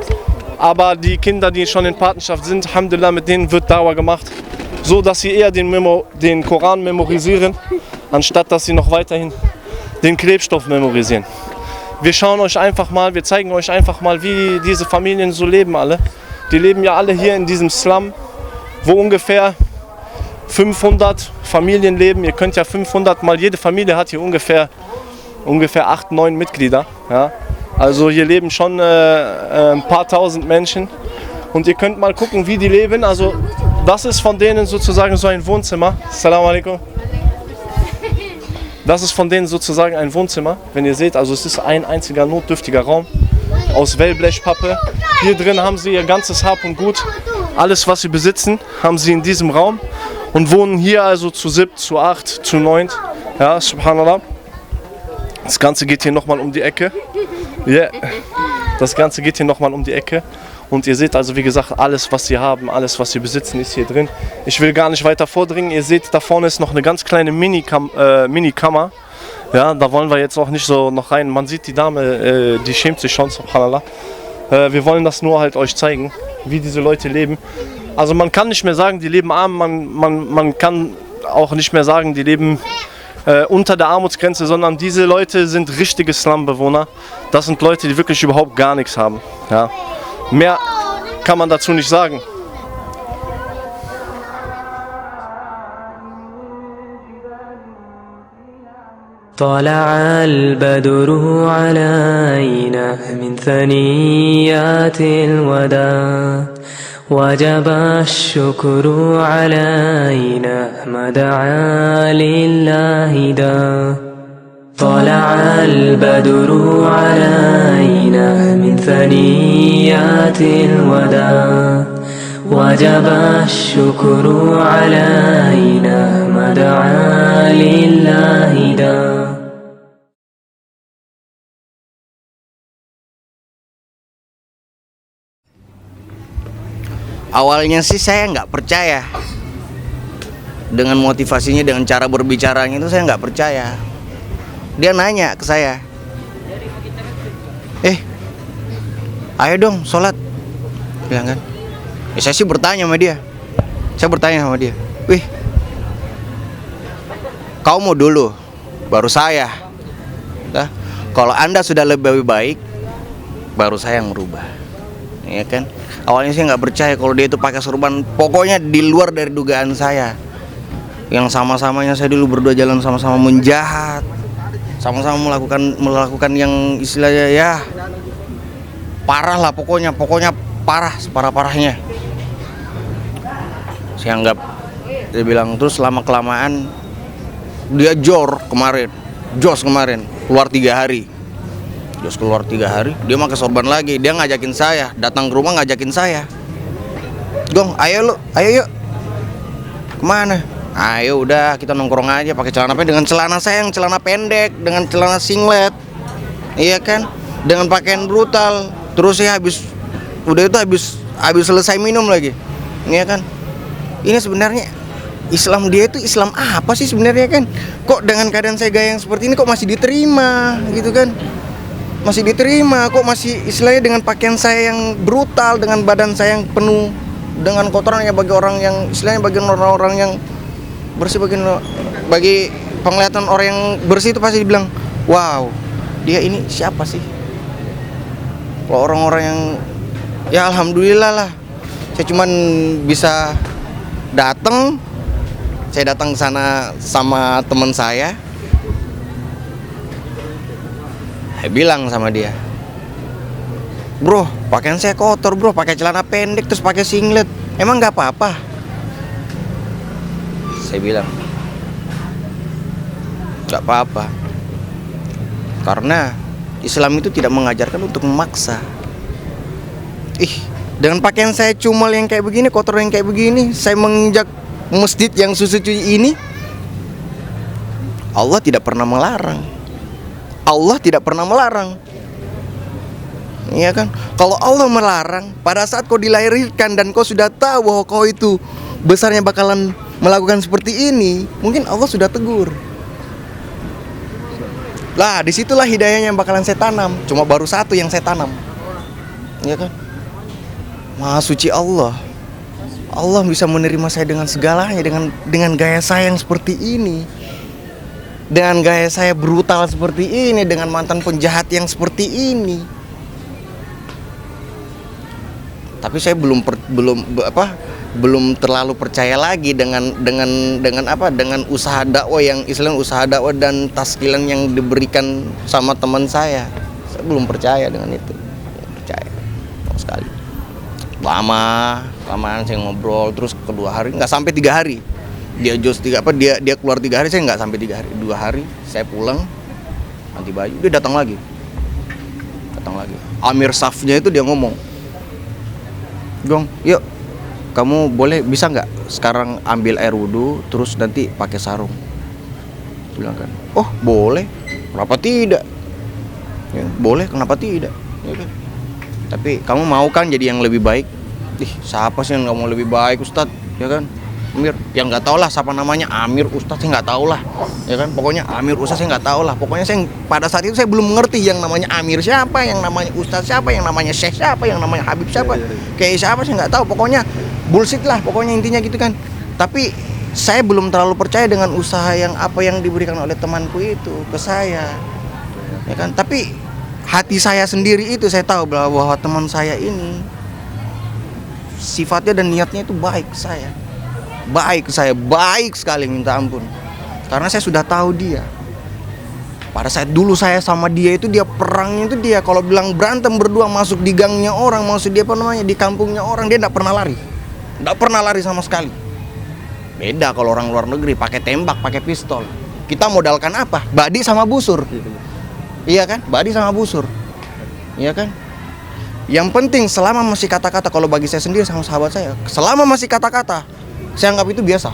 Aber die Kinder, die schon in Patenschaft sind, Alhamdulillah, mit denen wird Dauer gemacht, so dass sie eher den Koran memorisieren, anstatt dass sie noch weiterhin den Klebstoff memorisieren. Wir schauen euch einfach mal, wir zeigen euch einfach mal, wie diese Familien so leben alle. Die leben ja alle hier in diesem Slum, wo ungefähr 500 Familien leben. Ihr könnt ja 500 mal, jede Familie hat hier ungefähr 8, 9 Mitglieder. Ja. Also hier leben schon ein paar tausend Menschen. Und ihr könnt mal gucken, wie die leben. Also das ist von denen sozusagen so ein Wohnzimmer. Assalamu alaikum. Das ist von denen sozusagen ein Wohnzimmer. Wenn ihr seht, also es ist ein einziger notdürftiger Raum aus Wellblechpappe. Hier drin haben sie ihr ganzes Hab und Gut. Alles, was sie besitzen, haben sie in diesem Raum. Und wohnen hier also zu 7, zu 8, zu 9. Ja, subhanallah. Das Ganze geht hier nochmal um die Ecke. Yeah. Das Ganze geht hier nochmal um die Ecke. Und ihr seht also, wie gesagt, alles, was sie haben, alles, was sie besitzen, ist hier drin. Ich will gar nicht weiter vordringen. Ihr seht, da vorne ist noch eine ganz kleine Mini-Kammer. Ja, da wollen wir jetzt auch nicht so noch rein. Man sieht die Dame, die schämt sich schon, subhanallah. Wir wollen das nur halt euch zeigen, wie diese Leute leben. Also man kann nicht mehr sagen, die leben arm. Man kann auch nicht mehr sagen, die leben unter der Armutsgrenze, sondern diese Leute sind richtige Slumbewohner. Das sind Leute, die wirklich überhaupt gar nichts haben. Ja. Mehr kann man dazu nicht sagen. طلع البدر علينا من ثنيات الوداع وجب الشكر علينا ما دعا لله دا طلع البدر علينا من ثنيات الوداع وجب الشكر علينا ما دعا لله دا. Awalnya sih saya nggak percaya dengan motivasinya, dengan cara berbicaranya itu saya nggak percaya. Dia nanya ke saya, ayo dong sholat, bilang kan. Saya sih bertanya sama dia, wih, kau mau dulu, baru saya. Nah, kalau anda sudah lebih baik, baru saya yang merubah, ya kan. Awalnya saya nggak percaya kalau dia itu pakai sorban, pokoknya di luar dari dugaan saya. Yang sama-samanya saya dulu berdua jalan sama-sama menjahat, sama-sama melakukan yang istilahnya ya parah lah, pokoknya parah, separah-parahnya. Saya anggap, dia bilang, terus lama kelamaan dia jos kemarin keluar 3 hari. Keluar 3 hari, dia pakai sorban lagi. Dia ngajakin saya, datang ke rumah ngajakin saya, Gong, ayo yuk. Kemana? Ayo udah kita nongkrong aja, pakai celana pendek, dengan celana saya yang celana pendek, dengan celana singlet, iya kan, dengan pakaian brutal. Terus ya habis selesai minum lagi, iya kan. Ini sebenarnya Islam dia itu Islam apa sih sebenarnya kan? Kok dengan keadaan saya gaya yang seperti ini kok masih diterima gitu kan? Masih diterima, kok masih istilahnya dengan pakaian saya yang brutal, dengan badan saya yang penuh dengan kotoran, ya bagi orang yang istilahnya bagi orang-orang yang bersih, bagi penglihatan orang yang bersih itu pasti dibilang, wow, dia ini siapa sih? Kalau orang-orang yang ya alhamdulillah lah, saya cuman bisa datang ke sana sama teman saya. Saya bilang sama dia, bro, pakaian saya kotor bro, pakai celana pendek terus pakai singlet, emang nggak apa-apa? Saya bilang, nggak apa-apa. Karena Islam itu tidak mengajarkan untuk memaksa. Dengan pakaian saya cumal yang kayak begini, kotor yang kayak begini, saya menginjak masjid yang suci ini, Allah tidak pernah melarang. Allah tidak pernah melarang. Iya kan? Kalau Allah melarang, pada saat kau dilahirkan dan kau sudah tahu bahwa kau itu besarnya bakalan melakukan seperti ini, mungkin Allah sudah tegur. Lah, disitulah hidayahnya yang bakalan saya tanam. Cuma baru satu yang saya tanam. Iya kan? Maha suci Allah. Allah bisa menerima saya dengan segalanya, dengan gaya saya yang seperti ini. Dengan gaya saya brutal seperti ini, dengan mantan penjahat yang seperti ini. Tapi saya belum terlalu percaya lagi dengan usaha dakwah yang Islam, usaha dakwah dan taskilan yang diberikan sama teman saya. Saya belum percaya dengan itu. Belum percaya sama sekali. Lamaan saya ngobrol, terus kedua hari nggak sampai 3 hari. Dia keluar 3 hari, saya nggak sampai 3 hari. 2 hari saya pulang, ganti baju, dia datang lagi. Amir Safnya itu dia ngomong, "Gong, yuk kamu bisa nggak sekarang ambil air wudhu terus nanti pakai sarung?" Bilang kan, "Oh boleh, kenapa tidak? Ya, boleh, kenapa tidak? Ya kan? Tapi kamu mau kan jadi yang lebih baik?" Siapa sih yang nggak mau lebih baik, Ustadz? Ya kan, Amir, yang nggak tahu lah siapa namanya Amir Ustadz, saya nggak tahu lah. Ya kan, pokoknya Amir Ustadz saya nggak tahu lah. Pokoknya pada saat itu saya belum mengerti yang namanya Amir siapa, yang namanya Ustadz siapa, yang namanya Syekh siapa, yang namanya Habib siapa, kayak siapa saya nggak tahu. Pokoknya bullshit lah, pokoknya intinya gitu kan. Tapi saya belum terlalu percaya dengan usaha yang diberikan oleh temanku itu ke saya. Ya kan, tapi hati saya sendiri itu saya tahu bahwa teman saya ini sifatnya dan niatnya itu baik sekali, minta ampun. Karena saya sudah tahu dia. Pada saat dulu saya sama dia itu, dia perangnya itu dia kalau bilang berantem berdua masuk di gangnya orang, masuk di kampungnya orang, dia tidak pernah lari sama sekali. Beda kalau orang luar negeri pakai tembak, pakai pistol. Kita modalkan apa? Badi sama busur. Iya kan? Badi sama busur. Iya kan? Yang penting selama masih kata-kata, kalau bagi saya sendiri sama sahabat saya, selama masih kata-kata, saya anggap itu biasa.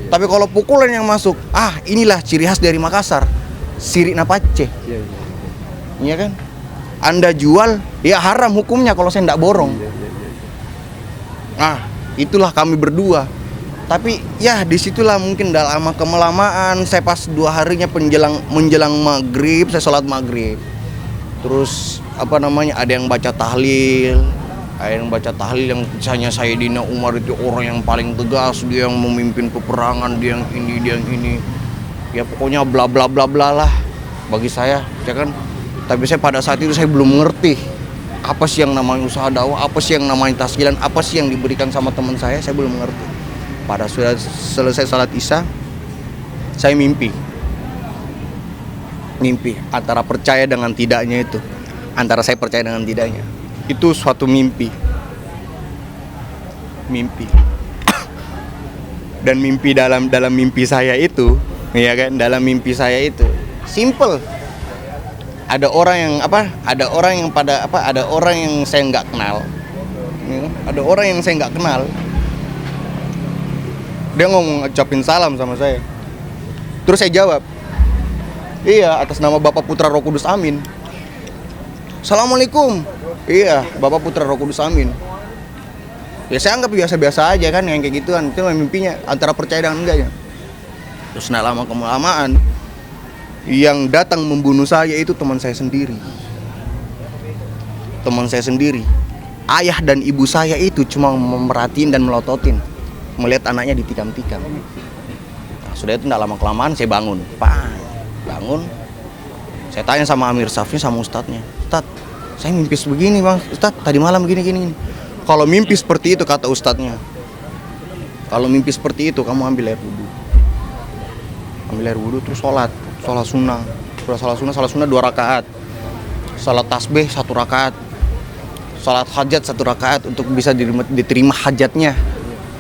Tapi kalau pukulan yang masuk, inilah ciri khas dari Makassar, sirik napace. Iya kan? Anda jual, ya haram hukumnya kalau saya tidak borong. Itulah kami berdua. Tapi ya disitulah mungkin dalam kemelamaan, saya pas 2 harinya menjelang maghrib, saya sholat maghrib. Terus ada yang baca tahlil, yang misalnya Sayyidina Umar itu orang yang paling tegas, dia yang memimpin peperangan, dia yang ini. Ya pokoknya bla bla bla bla lah bagi saya, ya kan. Tapi saya pada saat itu saya belum mengerti apa sih yang namanya usaha dakwah, apa sih yang namanya taskilan, apa sih yang diberikan sama teman saya belum mengerti. Pada sudah selesai salat Isya, saya mimpi antara percaya dengan tidaknya itu, antara saya percaya dengan tidaknya, itu suatu mimpi. Dan mimpi dalam mimpi saya itu, ya kan, dalam mimpi saya itu simple. Ada orang yang saya nggak kenal, ada orang yang saya nggak kenal. Dia ngucapin salam sama saya. Terus saya jawab, "Iya, atas nama Bapak Putra Roh Kudus, amin." "Assalamualaikum." "Iya, Bapak Putra Roh Kudus, amin." Ya saya anggap biasa-biasa aja kan, yang kayak gituan. Itu mimpinya, antara percaya dan enggaknya. Terus lama kelamaan yang datang membunuh saya itu teman saya sendiri. Ayah dan ibu saya itu cuma memerhatiin dan melototin, melihat anaknya ditikam-tikam. Sudah itu tidak lama kelamaan saya bangun. Saya tanya sama Amir Safnya, sama ustadznya, "Ustadz, saya mimpi begini bang, Ustadz tadi malam gini." Kalau mimpi seperti itu, kata ustadznya, kalau mimpi seperti itu kamu ambil air wudhu terus sholat sunnah. Sholat sunnah 2 rakaat, sholat tasbih 1 rakaat, sholat hajat 1 rakaat untuk bisa diterima hajatnya,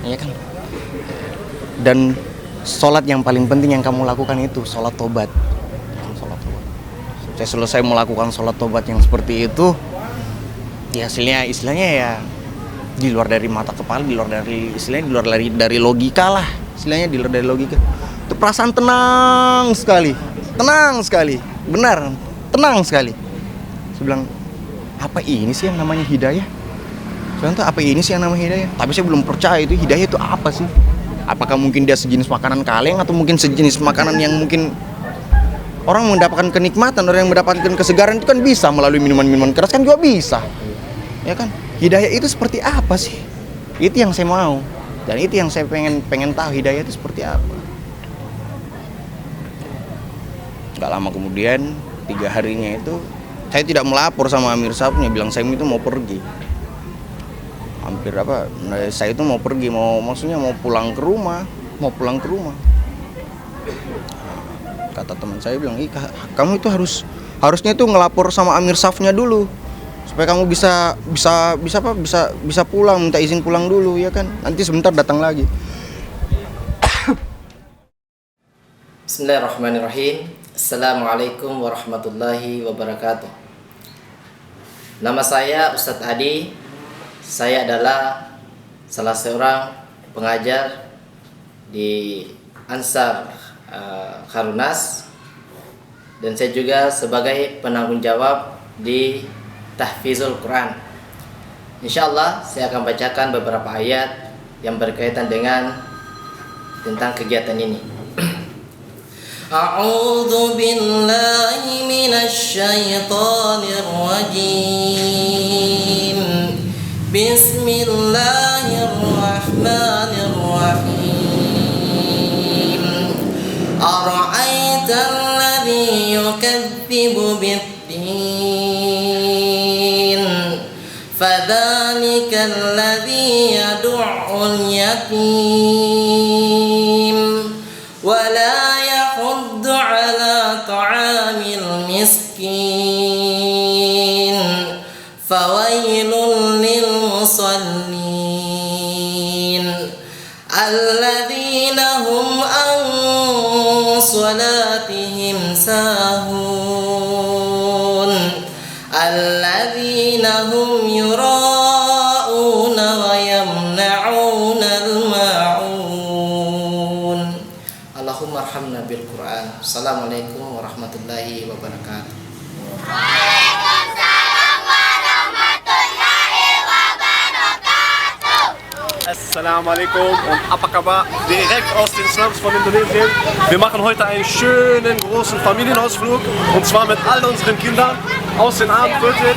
ya kan? Dan sholat yang paling penting yang kamu lakukan itu sholat tobat. Saya selesai melakukan sholat tobat yang seperti itu, ya istilahnya ya di luar dari mata kepala, di luar dari istilahnya di luar dari logika lah, istilahnya di luar dari logika. Itu perasaan tenang sekali, benar, tenang sekali. Saya bilang, apa ini sih yang namanya hidayah? Saya bilang, apa ini sih yang namanya hidayah? Tapi saya belum percaya itu hidayah itu apa sih? Apakah mungkin dia sejenis makanan kaleng atau mungkin sejenis makanan yang mungkin orang mendapatkan kenikmatan, orang yang mendapatkan kesegaran itu kan bisa melalui minuman-minuman keras kan juga bisa. Ya kan? Hidayah itu seperti apa sih? Itu yang saya mau. Dan itu yang saya pengen tahu hidayah itu seperti apa. Gak lama kemudian 3 harinya itu saya tidak melapor sama Amir Safnya, bilang saya itu mau pergi. Saya itu mau pergi, maksudnya mau pulang ke rumah. Kata teman saya bilang, kamu itu harusnya itu ngelapor sama Amir Safnya dulu supaya kamu bisa pulang, minta izin pulang dulu ya kan, nanti sebentar datang lagi. Bismillahirrahmanirrahim. Assalamualaikum warahmatullahi wabarakatuh. Nama saya Ustadz Adi. Saya adalah salah seorang pengajar di Ansar Khairunnas, dan saya juga sebagai penanggung jawab di Tahfizul Quran. Insyaallah saya akan bacakan beberapa ayat yang berkaitan tentang kegiatan ini. A'udzu billahi minasy syaithanir rajim. Bismillahirrahmanirrahim. Ara'aital ladzi yukadzibu bid-din, fadzalikal ladzi yad'ul yatim wa la yahuddu 'ala ta'amil miskin, fawailul lil musallin alladzina hum an salatihim sahun alladzina hum yura'una wa yamna'una al-ma'un. Allahumma arhamna bil Quran. Assalamualaikum warahmatullahi wabarakatuh. Assalamualaikum und apa kabar? Direkt aus den Slums von Indonesien. Wir machen heute einen schönen großen Familienausflug und zwar mit all unseren Kindern aus den armen Vierteln.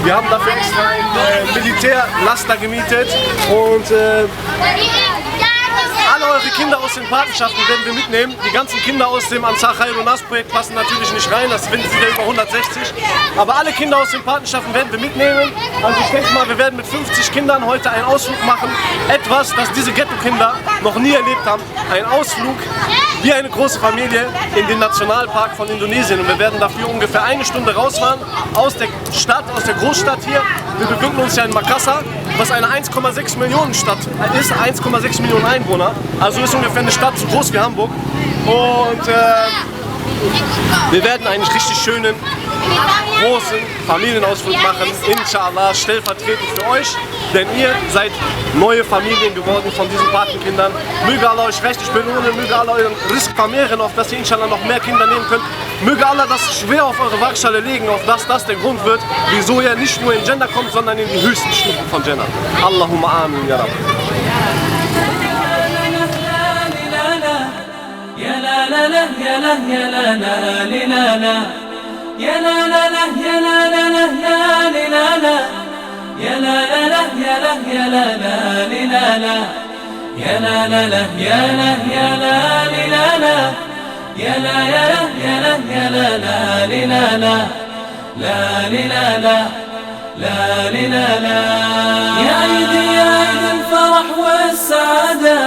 Wir haben dafür extra einen Militärlaster gemietet und alle eure Kinder aus den Patenschaften werden wir mitnehmen. Die ganzen Kinder aus dem Ansar Khairunnas Projekt passen natürlich nicht rein, das sind wieder über 160. Aber alle Kinder aus den Patenschaften werden wir mitnehmen. Also ich denke mal, wir werden mit 50 Kindern heute einen Ausflug machen. Etwas, das diese Ghetto-Kinder noch nie erlebt haben. Ein Ausflug wie eine große Familie in den Nationalpark von Indonesien. Und wir werden dafür ungefähr 1 Stunde rausfahren aus der Stadt, aus der Großstadt hier. Wir befinden uns ja in Makassar, was eine 1,6 Millionen Stadt ist, 1,6 Millionen Einwohner. Also ist ungefähr eine Stadt so groß wie Hamburg. Und wir werden einen richtig schönen, großen Familienausflug machen, inshallah, stellvertretend für euch. Denn ihr seid neue Familien geworden von diesen Patenkindern. Möge Allah euch rechtlich belohnen, möge Allah euren Risk vermehren, auf dass ihr inshallah noch mehr Kinder nehmen könnt. Möge Allah das schwer auf eure Waagschale legen, auf dass das der Grund wird, wieso ihr nicht nur in Jannah kommt, sondern in die höchsten Stufen von Jannah. Allahumma amin, ya Rabbi. يا لا لا لا يا لا يا لا لا لا لا يا لا لا لا يا لا لا لا يا لا لا يا لا يا لا يا لا لا لا يا لا يا لا يا لا يا لا يا لا يا لا لا لا لا لا لا يا عيد الفرح والسعادة،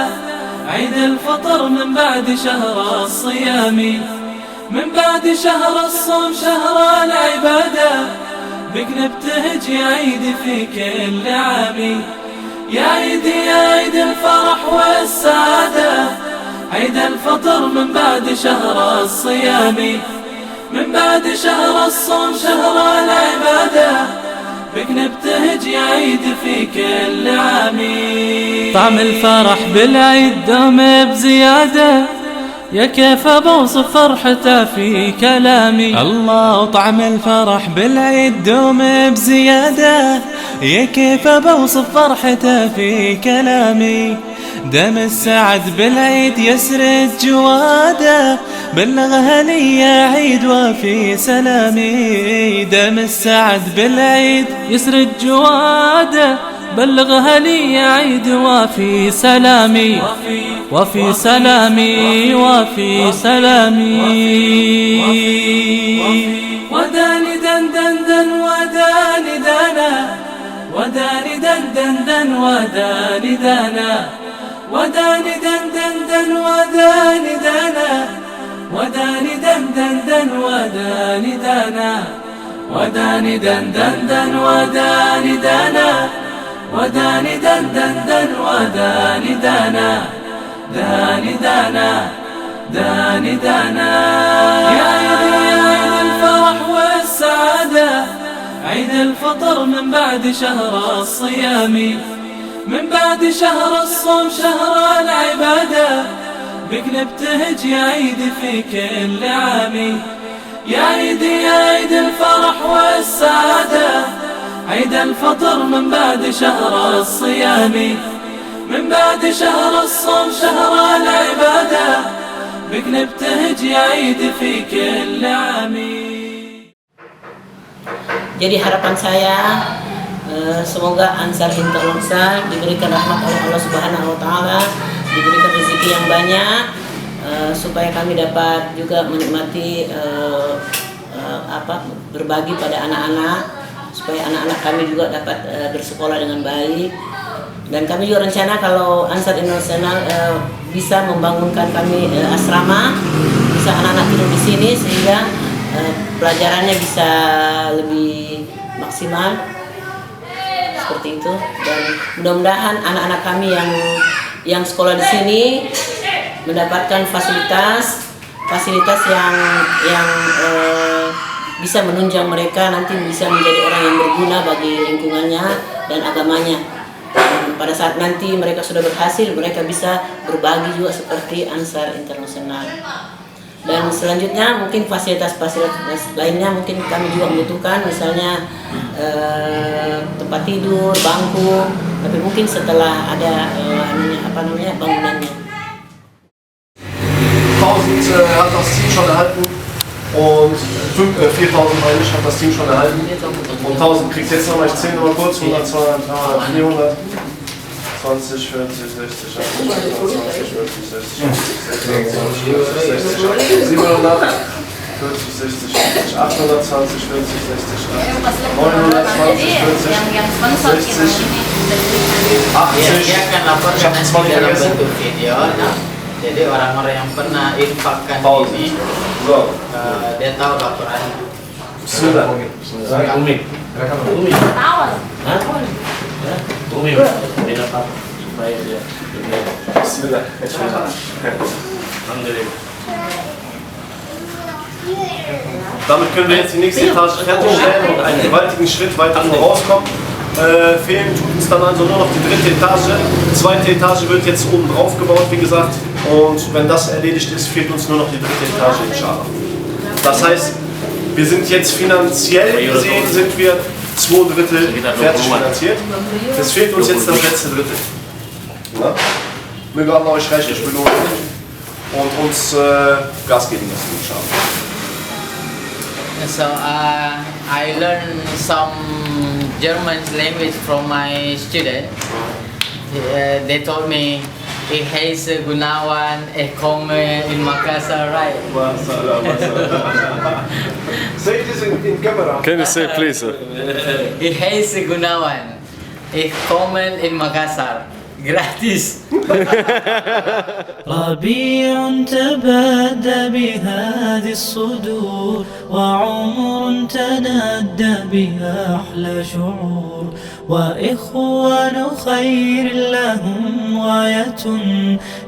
عيد الفطر من بعد شهر الصيام، من بعد شهر الصوم شهر العبادة، بك نبتهج يا عيد في كل عام. يا عيد الفرح والسعادة، عيد الفطر من بعد شهر الصيام، من بعد شهر الصوم شهر العبادة بك نبتهج يا عيد في كل عامي. طعم الفرح بالعيد دوم بزيادة يا كيف بوصف فرحته في كلامي. الله طعم الفرح بالعيد دوم بزيادة يا كيف بوصف فرحته في كلامي. دم السعد بالعيد يسرد جواده بلغها لي يا عيد وفي سلامي. دم السعد بالعيد يسرد جواده بلغها لي يا عيد وفي سلامي وفي سلامي وفي سلامي. وداني دن دن دن وداني دانا وداني دن دن دن وداني دانا وداني دن دن دن وداني دانا وداني دن دن دن وداني دانا وداني دن دن دن وداني دانا وداني دن دن دن وداني دانا داني دانا داني دانا. يا عيد الفرح والسعادة عيد الفطر من بعد شهر الصيام. من بعد شهر الصوم شهر العبادة بك نبتهج يا عيد في كل عامي. يا عيد الفرح والسعادة عيد الفطر من بعد شهر الصيام. من بعد شهر الصوم شهر العبادة بك نبتهج يا عيد في كل عامي. Jadi harapan saya semoga Ansar Hinterlongsa diberikan rahmat oleh Allah Subhanahu wa taala, diberikan rezeki yang banyak supaya kami dapat juga menikmati berbagi pada anak-anak, supaya anak-anak kami juga dapat bersekolah dengan baik. Dan kami juga rencana kalau Ansar Internasional bisa membangunkan kami asrama, bisa anak-anak tidur di sini sehingga pelajarannya bisa lebih maksimal seperti itu. Dan mudah-mudahan anak-anak kami yang sekolah di sini mendapatkan fasilitas yang bisa menunjang mereka nanti bisa menjadi orang yang berguna bagi lingkungannya dan agamanya. Dan pada saat nanti mereka sudah berhasil, mereka bisa berbagi juga seperti Ansar Internasional. Dan selanjutnya mungkin fasilitas-fasilitas lainnya mungkin kami juga membutuhkan, misalnya tempat tidur, bangku, tapi mungkin setelah ada bangunannya. 1000 hat das Team schon erhalten und 4000 meine ich hat das Team schon erhalten und 1000 kriegt jetzt nochmal, ich zähle nochmal kurz, 100, 200, 300, 400, 20, 40, 60, 80, 20, 40, 60, 80, 60, 80, 700, 40, 60, 80, 820, 40, 60, 80, 920, 40, 60, 80, dia akan laporkan nanti dalam bentuk video. Jadi orang-orang yang pernah infakkan ini, dia tahu laporannya. Bismillah. Umi. Umi. Bismillah. Damit können wir jetzt die nächste Etage fertigstellen und einen gewaltigen Schritt weiter vorauskommen. Fehlen tut uns dann also nur noch die dritte Etage. Die zweite Etage wird jetzt oben drauf gebaut, wie gesagt. Und wenn das erledigt ist, fehlt uns nur noch die dritte Etage, inshallah. Das heißt, wir sind jetzt finanziell gesehen, sind wir 2/3 fertig finanziert. Es fehlt uns jetzt das letzte Drittel. Ja? Möge Allah euch reichlich belohnen und uns Gas geben lassen, inshallah. So I learned some German language from my student. They told me Ihai Gunawan komme in Makassar, right? Say this in camera. Can you say please? Ihai Gunawan, ich komme in Makassar. Gratis. ربيع تبادى بهذه الصدور وعمر تنادى بها أحلى شعور وإخوان خير لهم غاية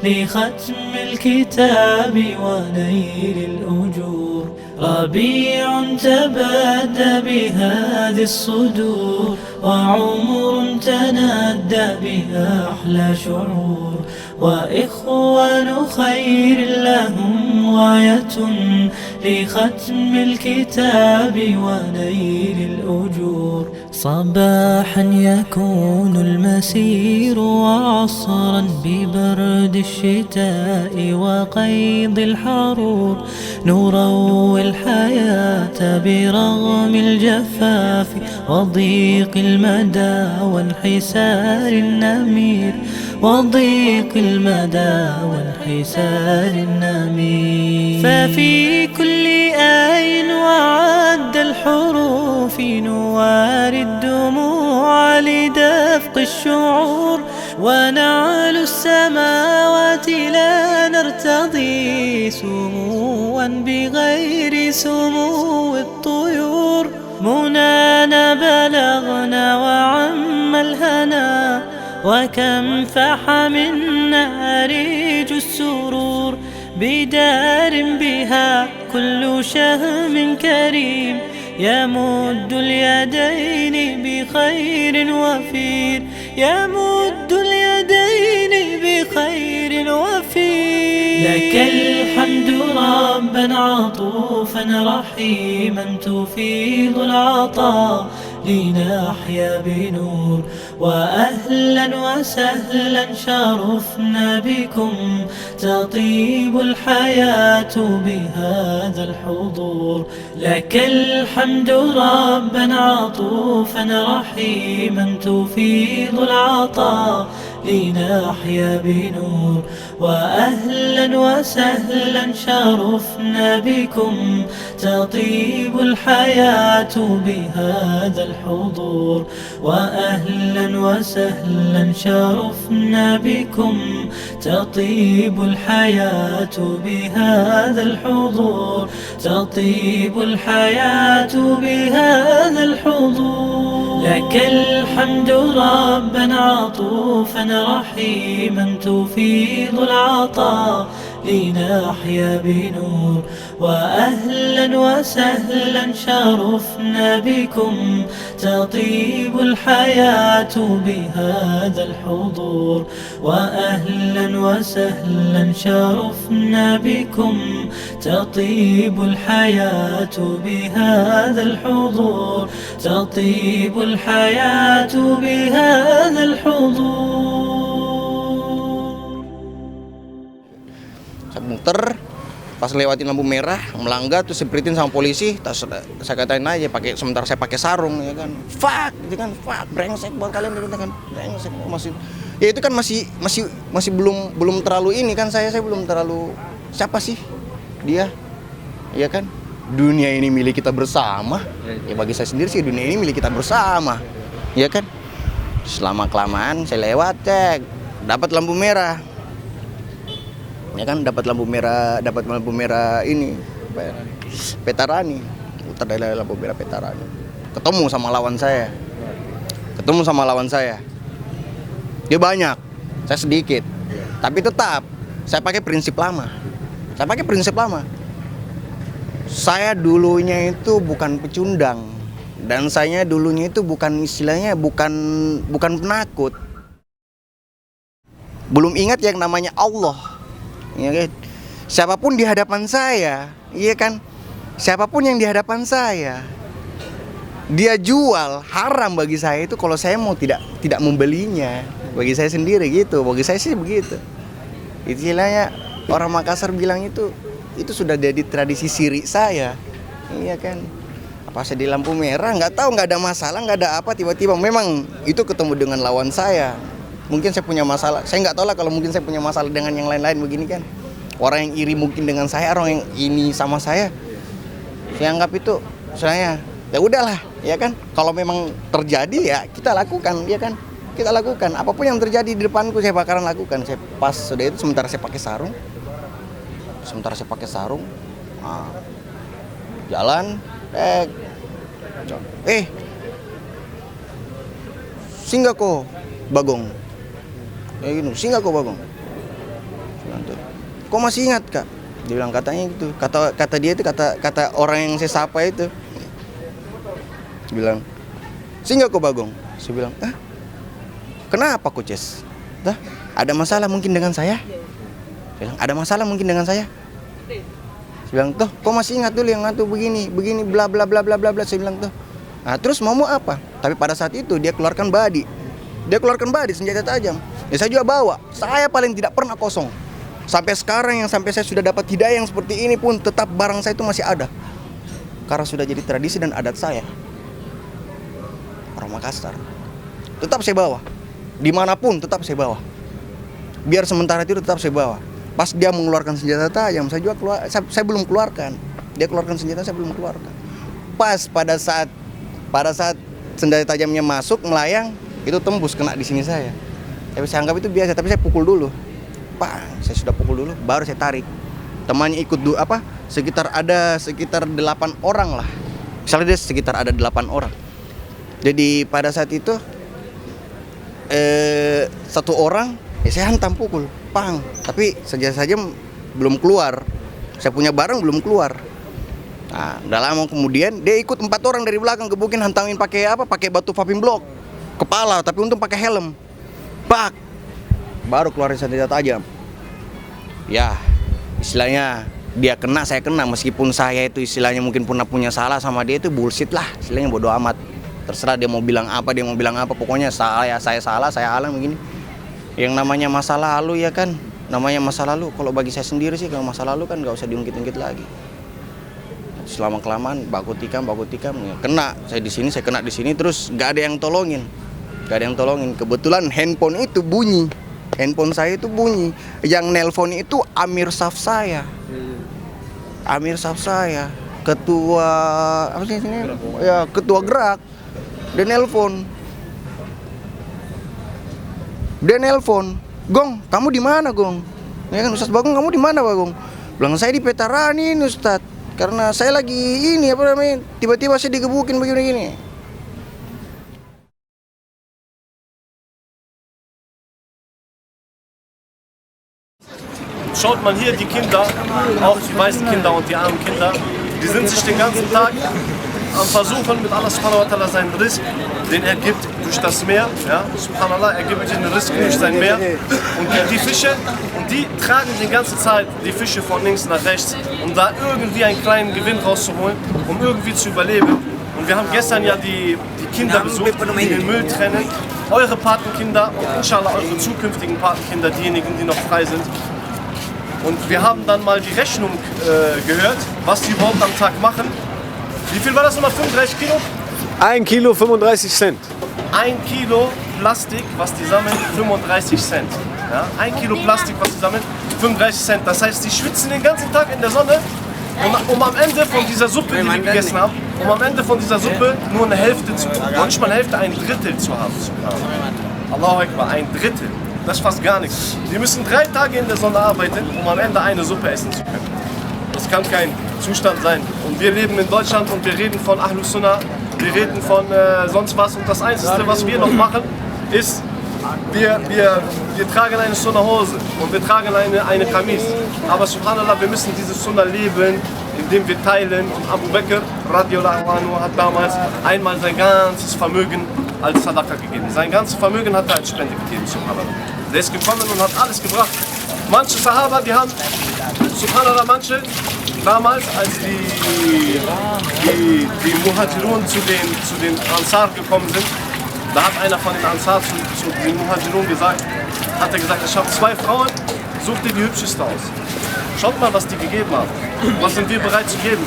لختم الكتاب ونيل الأجور. ربيع تبادى بهذه الصدور وعمر تنادى بها أحلى شعور. وإخوان خير لهم غاية لختم الكتاب ونيل الأجور. صباحا يكون المسير وعصرا ببرد الشتاء وقيض الحرور. نروي الحياة برغم الجفاف وضيق المدى وانحسار النمير. وضيق المدى وانحسار النمير. ففي كل آي وعد الحروف نواري الدموع لدفق الشعور. ونعلو السماوات لا نرتضي سموا بغير سمو الطيور. منانا بلغنا وعم الهنا وكم فح منا ريج السرور. بدار بها كل شهم كريم يمد اليدين بخير وفير. يمد اليدين بخير وفير. لك الحمد ربا عطوفا رحيما تفيض العطاء لنحيا بنور. وأهلا وسهلا شرفنا بكم تطيب الحياة بهذا الحضور. لك الحمد ربا عطوفا رحيما تفيض العطاء لنحيا بنور. وأهلا وسهلا شرفنا بكم تطيب الحياة بهذا الحضور. وأهلا وسهلا شرفنا بكم تطيب الحياة بهذا الحضور. تطيب الحياة بهذا الحضور. لك الحمد ربا عطوفا رحيما تفيض العطاء لنحيا بنور. وأهلا وسهلا شرفنا بكم تطيب الحياة بهذا الحضور. وأهلا وسهلا شرفنا بكم تطيب الحياة بهذا الحضور. تطيب الحياة بهذا الحضور. Saya muter, pas lewatin lampu merah, melanggar terus dipritin sama polisi. Saya katain aja sementara saya pakai sarung ya kan. Fuck, gitu kan, fuck, brengsek buat kalian gitu kan. Brengsek masih. Ya itu kan masih belum terlalu ini kan saya belum terlalu siapa sih dia? Ya kan? Dunia ini milik kita bersama. Ya bagi saya sendiri sih dunia ini milik kita bersama. Ya kan? Selama kelamaan saya lewat cek, dapat lampu merah. Ya kan dapat lampu merah ini Petarani, putar dari lampu merah Petarani. Ketemu sama lawan saya. Dia banyak, saya sedikit. Tapi tetap saya pakai prinsip lama. Saya dulunya itu bukan pecundang dan saya dulunya itu bukan istilahnya bukan penakut. Belum ingat yang namanya Allah. Ya kan? Siapapun di hadapan saya, iya kan? Siapapun yang di hadapan saya, dia jual haram bagi saya itu kalau saya mau tidak membelinya. Bagi saya sendiri gitu, bagi saya sih begitu. Istilahnya orang Makassar bilang itu sudah jadi tradisi sirik saya, iya kan? Apa saya di lampu merah nggak tahu, nggak ada masalah, nggak ada apa, tiba-tiba memang itu ketemu dengan lawan saya. Mungkin saya punya masalah, saya nggak tahu lah kalau mungkin saya punya masalah dengan yang lain-lain begini kan. Orang yang iri mungkin dengan saya, orang yang ini sama saya anggap itu saya ya udahlah, ya kan. Kalau memang terjadi ya kita lakukan, ya kan. Kita lakukan apapun yang terjadi di depanku saya bakalan lakukan. Saya pas sudah itu sementara saya pakai sarung, jalan, singgah kok Bagong. Kayak gitu, singgah kok Bagong. Kok masih ingat kak? Dia bilang katanya gitu. Kata dia itu kata orang yang saya sapa itu. Bilang, singgah kok Bagong. Saya bilang, kenapa Coaches? Ada masalah mungkin dengan saya? Bilang, ada masalah mungkin dengan saya? Saya bilang, kok masih ingat dulu yang ngantuk begini bla bla bla bla bla bla. Saya bilang nah terus mau apa? Tapi pada saat itu dia keluarkan badi. Senjata tajam. Ya saya juga bawa. Saya paling tidak pernah kosong. Sampai sekarang sampai saya sudah dapat hidayah yang seperti ini pun tetap barang saya itu masih ada. Karena sudah jadi tradisi dan adat saya. Orang Makassar. Tetap saya bawa. Dimanapun tetap saya bawa. Biar sementara itu tetap saya bawa. Pas dia mengeluarkan senjata tajam, saya juga saya belum keluarkan. Dia keluarkan senjata, saya belum keluarkan. Pas pada saat senjata tajamnya masuk melayang, itu tembus kena di sini saya. Tapi saya anggap itu biasa, tapi saya pukul dulu. Saya sudah pukul dulu, baru saya tarik. Temannya ikut sekitar 8 orang lah. Misalnya dia sekitar ada 8 orang. Jadi pada saat itu satu orang saya hantam pukul, tapi senjata saja belum keluar. Saya punya barang belum keluar. Nah, udah lama kemudian dia ikut 4 orang dari belakang gebukin, hantamin pakai batu popping block kepala, tapi untung pakai helm. Baru keluarin senjata tajam. Ya, istilahnya dia kena, saya kena. Meskipun saya itu istilahnya mungkin pernah punya salah sama dia, itu bullshit lah. Istilahnya bodo amat. Terserah dia mau bilang apa, pokoknya saya salah, saya halang begini. Yang namanya masa lalu ya kan, namanya masa lalu. Kalau bagi saya sendiri sih, kalau masa lalu kan gak usah diungkit-ungkit lagi. Selama kelamaan baku tikam ya. Kena saya di sini, saya kena di sini, terus gak ada yang tolongin. Kebetulan handphone itu bunyi. Handphone saya itu bunyi. Yang nelpon itu Amir Saf saya. Ketua apa sih ini? Ya, ketua gerak. Dia nelpon. Gong, kamu di mana, Gong? Ya kan, Ustaz Bagong, kamu di mana, Bagong? Bilang saya di Petarani, Ustaz. Karena saya lagi tiba-tiba saya digebukin begini-gini. Schaut mal hier die Kinder, auch die weißen Kinder und die armen Kinder, die sind sich den ganzen Tag am Versuchen, mit Allah subhanahu wa ta'ala seinen Rizq, den er gibt durch das Meer, ja, subhanallah, er gibt den Rizq durch sein Meer und die Fische, und die tragen die ganze Zeit die Fische von links nach rechts, um da irgendwie einen kleinen Gewinn rauszuholen, um irgendwie zu überleben. Und wir haben gestern ja die Kinder besucht, die den Müll trennen, eure Patenkinder und inshallah eure zukünftigen Patenkinder, diejenigen, die noch frei sind. Und wir haben dann mal die Rechnung gehört, was die überhaupt am Tag machen. Wie viel war das nochmal? 35 Kilo? 1 Kilo 35 Cent. 1 Kilo Plastik, was die sammeln, 35 Cent. Ja? 1 Kilo Plastik, was die sammeln, 35 Cent. Das heißt, die schwitzen den ganzen Tag in der Sonne, um am Ende von dieser Suppe, die wir gegessen haben, nur eine Hälfte nicht mal Hälfte, ein Drittel zu haben. Allahu Akbar, ein Drittel. Das ist fast gar nichts. Die müssen 3 Tage in der Sonne arbeiten, um am Ende eine Suppe essen zu können. Das kann kein Zustand sein. Und wir leben in Deutschland und wir reden von Ahlus Sunnah, wir reden von sonst was. Und das Einzige, was wir noch machen, ist, wir tragen eine Sunnah-Hose und wir tragen eine Kamis. Aber subhanallah, wir müssen diese Sunnah leben, indem wir teilen. Und Abu Bakr radiallahu anhu hat damals einmal sein ganzes Vermögen als Sadaqa gegeben. Sein ganzes Vermögen hat er als Spende gegeben, subhanallah. Der ist gekommen und hat alles gebracht. Manche Sahaba, die haben, subhanallah, damals, als die Muhajirun zu den Ansar gekommen sind, da hat einer von den Ansar zu den Muhajirun gesagt, ich habe 2 Frauen, such dir die hübscheste aus. Schaut mal, was die gegeben haben. Was sind wir bereit zu geben?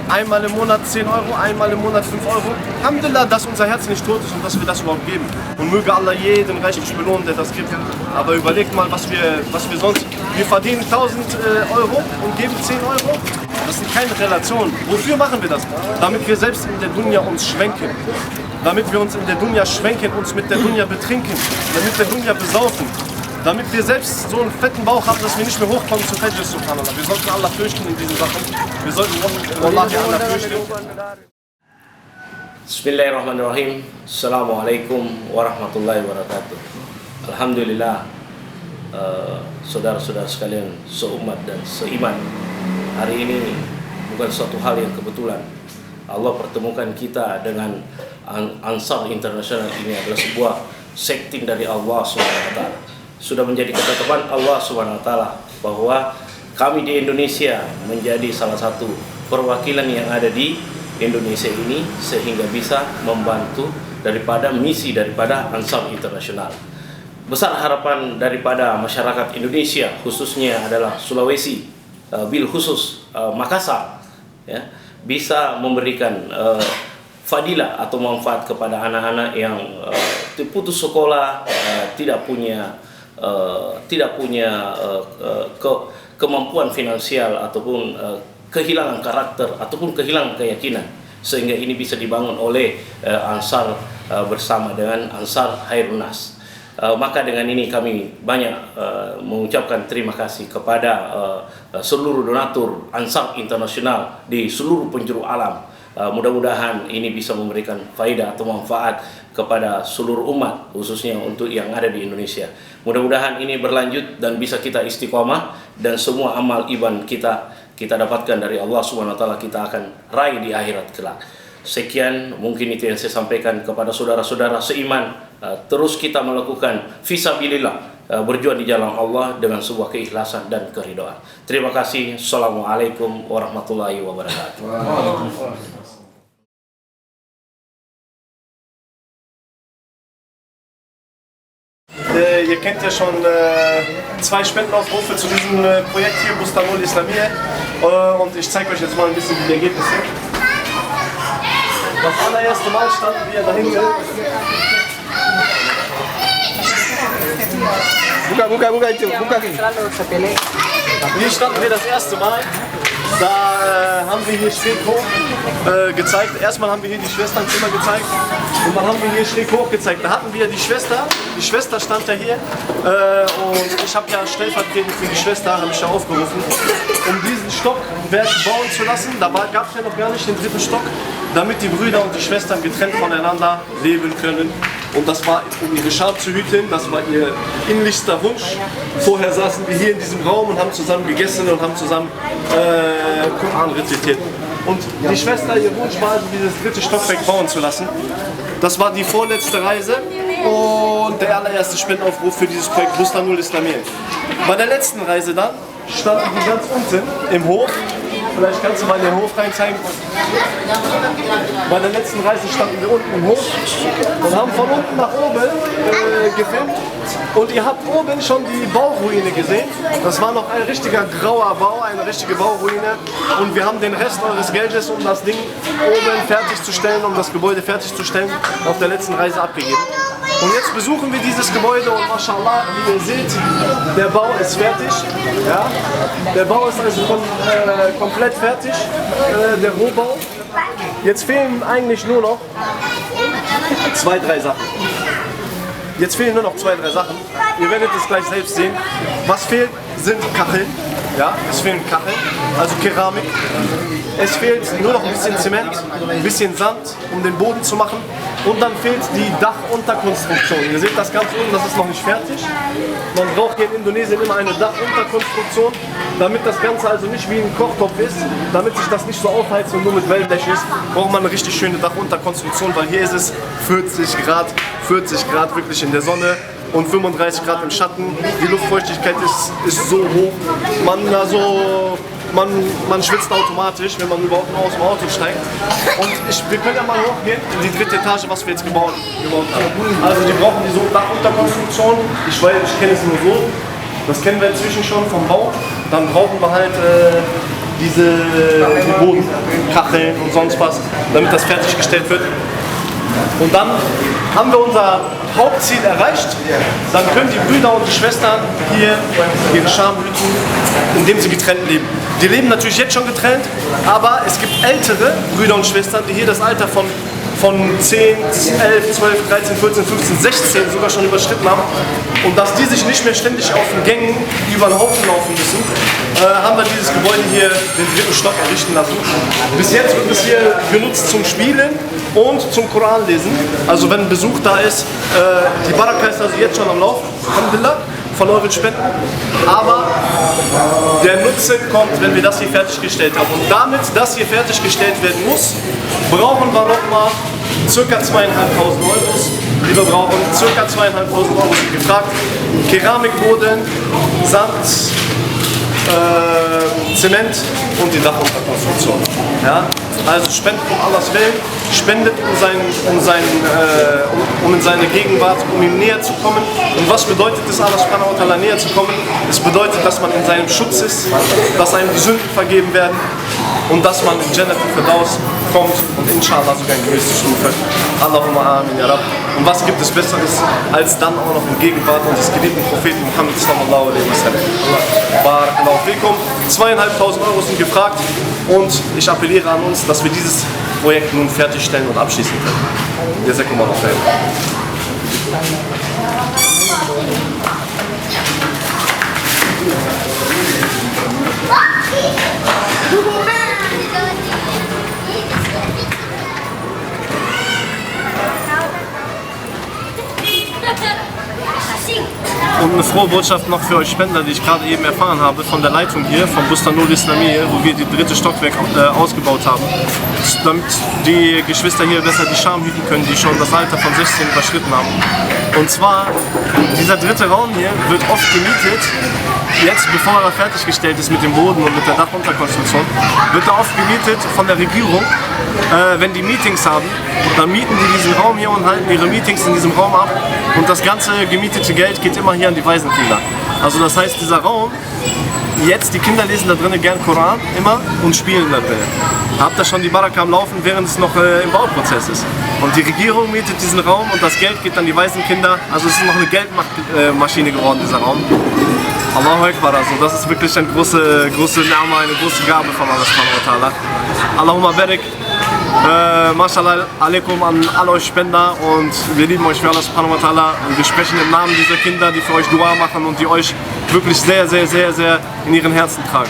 Einmal im Monat 10 Euro, einmal im Monat 5 Euro. Alhamdulillah, dass unser Herz nicht tot ist und dass wir das überhaupt geben. Und möge Allah jeden reichlich belohnen, der das gibt. Aber überlegt mal, was wir sonst... Wir verdienen 1000 Euro und geben 10 Euro. Das sind keine Relationen. Wofür machen wir das? Damit wir selbst in der Dunya uns schwenken. Damit wir uns in der Dunya schwenken, uns mit der Dunya betrinken. Damit der Dunya besaufen. Damit wir selbst so einen fetten Bauch haben, dass wir nicht mehr hochkommen zu Fajr, subhanallah. Wir sollten Allah fürchten in diesen Sachen. Wir sollten Wallahi Allah fürchten. Bismillahirrahmanirrahim. Assalamualaikum warahmatullahi wabarakatuh. Alhamdulillah, saudara-saudara sekalian seumat dan seiman, hari ini bukan suatu hal yang kebetulan. Allah pertemukan kita dengan Ansar Internasional. Ini adalah sebuah sekting dari Allah SWT. Sudah menjadi ketetapan Allah SWT bahwa kami di Indonesia menjadi salah satu perwakilan yang ada di Indonesia ini, sehingga bisa membantu daripada misi daripada Ansar Internasional. Besar harapan daripada masyarakat Indonesia, khususnya adalah Sulawesi, bil khusus Makassar, ya, bisa memberikan fadilah atau manfaat kepada anak-anak yang putus sekolah, tidak punya kemampuan finansial ataupun kehilangan karakter ataupun kehilangan keyakinan, sehingga ini bisa dibangun oleh Ansar bersama dengan Ansar Khairun-Nas. Maka dengan ini kami banyak mengucapkan terima kasih kepada seluruh donatur Ansar Internasional di seluruh penjuru alam. Mudah-mudahan ini bisa memberikan faedah atau manfaat kepada seluruh umat, khususnya untuk yang ada di Indonesia. Mudah-mudahan ini berlanjut dan bisa kita istiqomah, dan semua amal ibadah kita dapatkan dari Allah SWT, kita akan raih di akhirat kelak. Sekian mungkin itu yang saya sampaikan kepada saudara-saudara seiman. Terus kita melakukan fisabilillah, berjuang di jalan Allah dengan sebuah keikhlasan dan keridhaan. Terima kasih. Assalamualaikum warahmatullahi wabarakatuh. Ihr kennt ja schon 2 Spendenaufrufe zu diesem Projekt hier, Bustanul Islamiyah, und ich zeige euch jetzt mal ein bisschen die Ergebnisse. Das allererste Mal standen wir dahin. Hier standen wir das erste Mal. Da haben wir hier schräg hoch gezeigt. Erstmal haben wir hier die Schwesternzimmer gezeigt und dann haben wir hier schräg hoch gezeigt. Da hatten wir die Schwester stand ja hier und ich habe ja stellvertretend für die Schwester habe ich ja aufgerufen, um diesen Stockwerk bauen zu lassen. Da gab es ja noch gar nicht den 3. Stock, damit die Brüder und die Schwestern getrennt voneinander leben können. Und das war, um ihre Scham zu hüten, das war ihr innerlichster Wunsch. Vorher saßen wir hier in diesem Raum und haben zusammen gegessen und haben zusammen Koran rezitiert. Und die Schwester, ihr Wunsch war also, dieses 3. Stockwerk bauen zu lassen. Das war die vorletzte Reise und der allererste Spendenaufruf für dieses Projekt Bustanul Islamiyah. Bei der letzten Reise dann standen die ganz unten im Hof. Vielleicht kannst du mal in den Hof rein zeigen. Bei der letzten Reise standen wir unten im Hof und haben von unten nach oben gefilmt. Und ihr habt oben schon die Bauruine gesehen. Das war noch ein richtiger grauer Bau, eine richtige Bauruine. Und wir haben den Rest eures Geldes, um das Ding oben fertigzustellen, um das Gebäude fertigzustellen, auf der letzten Reise abgegeben. Und jetzt besuchen wir dieses Gebäude und mashallah, wie ihr seht, der Bau ist fertig. Ja? Der Bau ist also komplett fertig, der Rohbau. Jetzt fehlen eigentlich nur noch 2, 3 Sachen. Jetzt fehlen nur noch 2, 3 Sachen. Ihr werdet es gleich selbst sehen. Was fehlt, sind Kacheln. Ja, es fehlen Kacheln, also Keramik. Es fehlt nur noch ein bisschen Zement, ein bisschen Sand, um den Boden zu machen. Und dann fehlt die Dachunterkonstruktion. Ihr seht das ganz oben, das ist noch nicht fertig. Man braucht hier in Indonesien immer eine Dachunterkonstruktion, damit das Ganze also nicht wie ein Kochtopf ist, damit sich das nicht so aufheizt und nur mit Wellblech ist, braucht man eine richtig schöne Dachunterkonstruktion, weil hier ist es 40 Grad wirklich in der Sonne und 35 Grad im Schatten. Die Luftfeuchtigkeit ist so hoch, man schwitzt automatisch, wenn man überhaupt mal aus dem Auto steigt. Und wir können ja mal hochgehen in die 3. Etage, was wir jetzt gebaut haben. Also die brauchen diese Dachunterkonstruktion, ich kenne es nur so, das kennen wir inzwischen schon vom Bau. Dann brauchen wir halt die Bodenkacheln und sonst was, damit das fertiggestellt wird. Und dann haben wir unser Hauptziel erreicht. Dann können die Brüder und die Schwestern hier ihre Scham hüten, indem sie getrennt leben. Die leben natürlich jetzt schon getrennt, aber es gibt ältere Brüder und Schwestern, die hier das Alter von 10, 11, 12, 13, 14, 15, 16 sogar schon überschritten haben. Und dass die sich nicht mehr ständig auf den Gängen über den Haufen laufen müssen, haben wir dieses Gebäude hier, den 3. Stock, errichten lassen. Bis jetzt wird es hier genutzt zum Spielen. und zum Koran lesen. Also wenn Besuch da ist, die Baraka ist also jetzt schon am Lauf, Alhamdulillah, von euren Spenden. Aber der Nutzen kommt, wenn wir das hier fertiggestellt haben. Und damit das hier fertiggestellt werden muss, brauchen wir nochmal ca. 2.500 Euros. Die wir brauchen ca. 2.500 Euro sind gefragt. Keramikboden, Sand, Zement und die Dachunterkonstruktion. Ja? Also spendet um Allahs Willen, spendet um in seine Gegenwart, um ihm näher zu kommen. Und was bedeutet es, Allah subhanahu wa ta'ala näher zu kommen? Es bedeutet, dass man in seinem Schutz ist, dass einem die Sünden vergeben werden und dass man in Jannat al-Firdaus kommt und inshallah sogar in gewisse Stufe. Allahumma amin, ya Rabb. Und was gibt es Besseres, als dann auch noch in Gegenwart unseres geliebten Propheten Muhammad sallallahu alaihi wasallam. Barakallahu fikum. 2.500 Euro sind gefragt und ich appelliere an uns, dass wir dieses Projekt nun fertigstellen und abschließen können. Jazakumullahu khairan. Und eine frohe Botschaft noch für euch Spender, die ich gerade eben erfahren habe von der Leitung hier, vom Bustanul Islamiyya, wo wir die 3. Stockwerk ausgebaut haben, damit die Geschwister hier besser die Scham hüten können, die schon das Alter von 16 überschritten haben. Und zwar, dieser 3. Raum hier wird oft gemietet, jetzt bevor er fertiggestellt ist mit dem Boden und mit der Dachunterkonstruktion, wird er oft gemietet von der Regierung. Wenn die Meetings haben, dann mieten die diesen Raum hier und halten ihre Meetings in diesem Raum ab und das ganze gemietete Geld geht immer hier an die Waisenkinder. Also das heißt, dieser Raum, jetzt die Kinder lesen da drinnen gern Koran immer und spielen da drinnen. Habt ihr schon die Baraka am Laufen, während es noch im Bauprozess ist. Und die Regierung mietet diesen Raum und das Geld geht an die Waisenkinder. Also es ist noch eine Geldmaschine geworden, dieser Raum. Allahu Akbar, also das ist wirklich eine große Nama, eine große Gabe von Allah subhanahu wa ta'ala. Allahumma barik. Mashallah alaikum an alle euch Spender und wir lieben euch für Allah subhanahu wa ta'ala und wir sprechen im Namen dieser Kinder, die für euch Dua machen und die euch wirklich sehr, sehr, sehr, sehr in ihren Herzen tragen.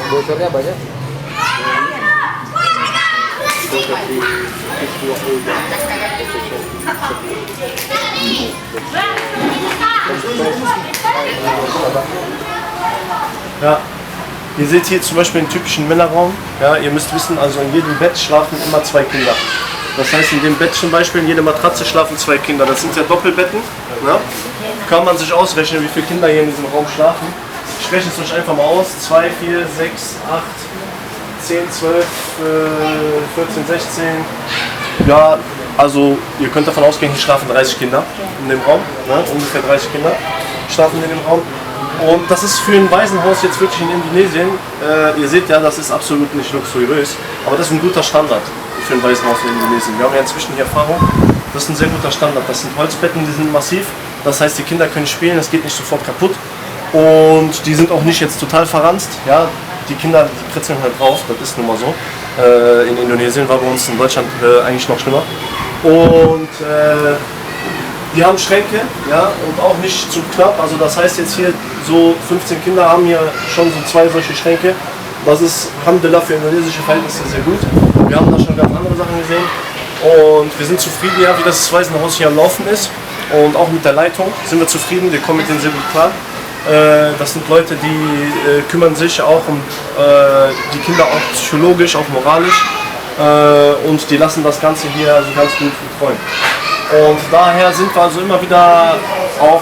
Bocornya banyak. Ja, ihr seht hier zum Beispiel einen typischen Männerraum. Ja, ihr müsst wissen, also in jedem Bett schlafen immer 2 Kinder. Das heißt, in dem Bett zum Beispiel, in jeder Matratze schlafen 2 Kinder. Das sind ja Doppelbetten. Ja? Kann man sich ausrechnen, wie viele Kinder hier in diesem Raum schlafen. Ich rechne es euch einfach mal aus. 2, 4, 6, 8, 10, 12, 14, 16. Ja, also ihr könnt davon ausgehen, hier schlafen 30 Kinder in dem Raum. Ne? Ungefähr 30 Kinder schlafen in dem Raum. Und das ist für ein Waisenhaus jetzt wirklich in Indonesien, ihr seht ja, das ist absolut nicht luxuriös, aber das ist ein guter Standard für ein Waisenhaus in Indonesien. Wir haben ja inzwischen hier Erfahrung, das ist ein sehr guter Standard. Das sind Holzbetten, die sind massiv, das heißt, die Kinder können spielen, es geht nicht sofort kaputt und die sind auch nicht jetzt total verranzt. Ja? Die Kinder, die kritzeln halt drauf, das ist nun mal so. In Indonesien war bei uns in Deutschland eigentlich noch schlimmer. Und die haben Schränke, ja, und auch nicht zu knapp. Also das heißt jetzt hier so 15 Kinder haben hier schon so 2 solche Schränke. Das ist, Alhamdulillah, für indonesische Verhältnisse sehr gut. Wir haben da schon ganz andere Sachen gesehen. Und wir sind zufrieden, ja, wie das Waisenhaus hier am Laufen ist. Und auch mit der Leitung sind wir zufrieden, wir kommen mit denen sehr gut klar. Das sind Leute, die kümmern sich auch um die Kinder auch psychologisch, auch moralisch. Und die lassen das Ganze hier also ganz gut betreuen. Und daher sind wir also immer wieder auch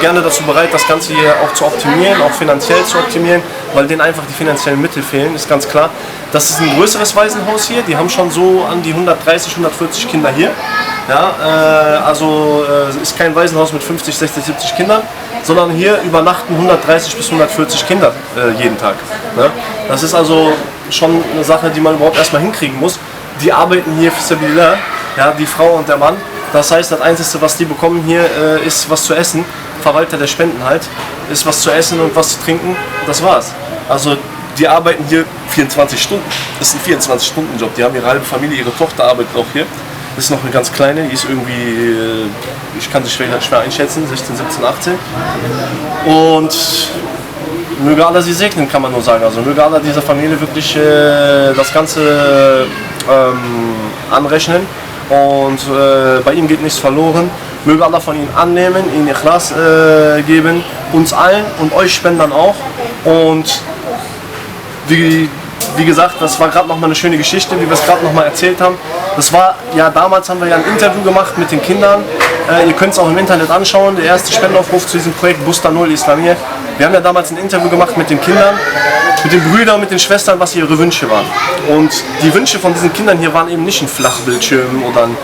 gerne dazu bereit, das Ganze hier auch zu optimieren, auch finanziell zu optimieren, weil denen einfach die finanziellen Mittel fehlen, ist ganz klar. Das ist ein größeres Waisenhaus hier, die haben schon so an die 130, 140 Kinder hier. Ja, also ist kein Waisenhaus mit 50, 60, 70 Kindern, sondern hier übernachten 130 bis 140 Kinder jeden Tag. Ne? Das ist also schon eine Sache, die man überhaupt erstmal hinkriegen muss. Die arbeiten hier für Sabilillah, ja, die Frau und der Mann. Das heißt, das Einzige, was die bekommen hier, ist was zu essen. Verwalter der Spenden halt, ist was zu essen und was zu trinken. Das war's. Also die arbeiten hier 24 Stunden. Das ist ein 24-Stunden-Job. Die haben ihre halbe Familie, ihre Tochter arbeitet auch hier. Das ist noch eine ganz kleine, die ist irgendwie, ich kann sie schwer einschätzen, 16, 17, 18. Und möge Allah sie segnen, kann man nur sagen. Also möge Allah dieser Familie wirklich das Ganze anrechnen. Und bei ihm geht nichts verloren. Möge Allah von ihnen annehmen, ihnen Ikhlas geben, uns allen und euch Spendern auch. Und wie gesagt, das war gerade nochmal eine schöne Geschichte, wie wir es gerade nochmal erzählt haben. Das war ja, damals haben wir ja ein Interview gemacht mit den Kindern. Ihr könnt es auch im Internet anschauen, der erste Spendenaufruf zu diesem Projekt Busta Nul Islamiyah. Wir haben ja damals ein Interview gemacht mit den Kindern, mit den Brüdern, mit den Schwestern, was ihre Wünsche waren. Und die Wünsche von diesen Kindern hier waren eben nicht ein Flachbildschirm oder ein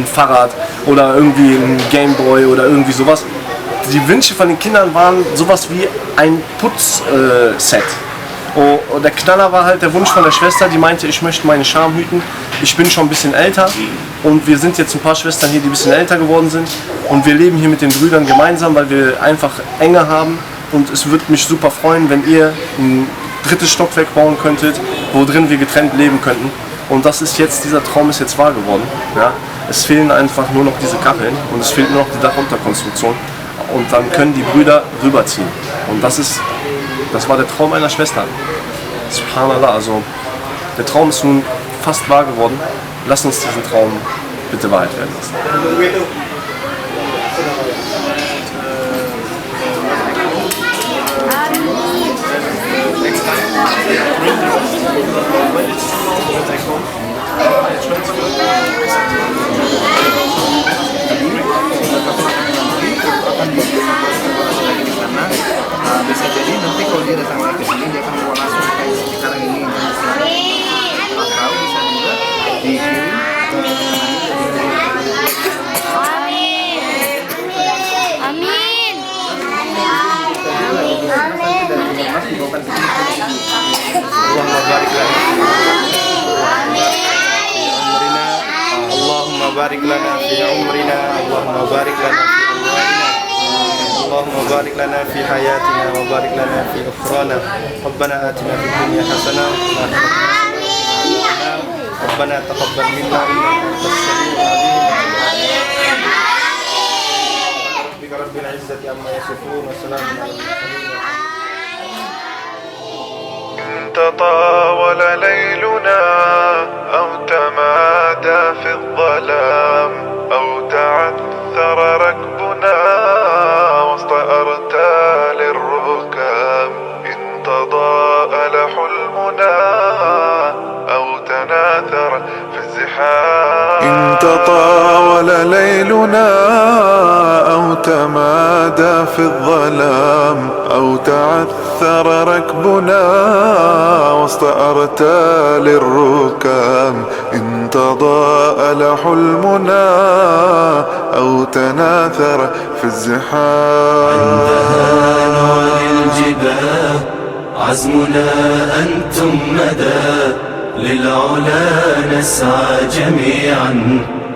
Fahrrad oder irgendwie ein Gameboy oder irgendwie sowas. Die Wünsche von den Kindern waren sowas wie ein Putzset. Und der Knaller war halt der Wunsch von der Schwester, die meinte, ich möchte meine Scham hüten. Ich bin schon ein bisschen älter und wir sind jetzt ein paar Schwestern hier, die ein bisschen älter geworden sind. Und wir leben hier mit den Brüdern gemeinsam, weil wir einfach Enge haben. Und es würde mich super freuen, wenn ihr ein 3. Stockwerk bauen könntet, wo drin wir getrennt leben könnten. Und das ist jetzt, dieser Traum ist jetzt wahr geworden. Ja? Es fehlen einfach nur noch diese Kacheln und es fehlt nur noch die Dachunterkonstruktion. Und dann können die Brüder rüberziehen. Und das war der Traum einer Schwester. Subhanallah, also der Traum ist nun fast wahr geworden. Lass uns diesen Traum bitte Wahrheit werden lassen. Bisa jadi nanti kalau dia datang lagi ke sini dia akan bawa langsung kayak sekarang ini. Atau bisa juga dikirim ke Amin. Allahumma barik lana fi umrina, Allahumma barik lana fi amwalina, Allahumma barik lana fi hayatina wa barik lana fi ukhrana. Rabbana atina fid dunya hasanah wa Rabbana taqabbal minna innaka antas samiul alim. Rabbika rabbil izzati amma yasifun wa salamun alal mursalin. تطاول ليلنا أو تمادى في الظلام أو تعثر ركبنا وسط أرتال الركام إن تضاءل حلمنا أو تناثر في الزحام إن تطاول ليلنا أو تمادى في الظلام أو تعثر ركبنا وسط أرتال الركام إن تضاءل حلمنا أو تناثر في الزحام عندها نعلي الجبال عزمنا أنتم مدى للعلا نسعى جميعا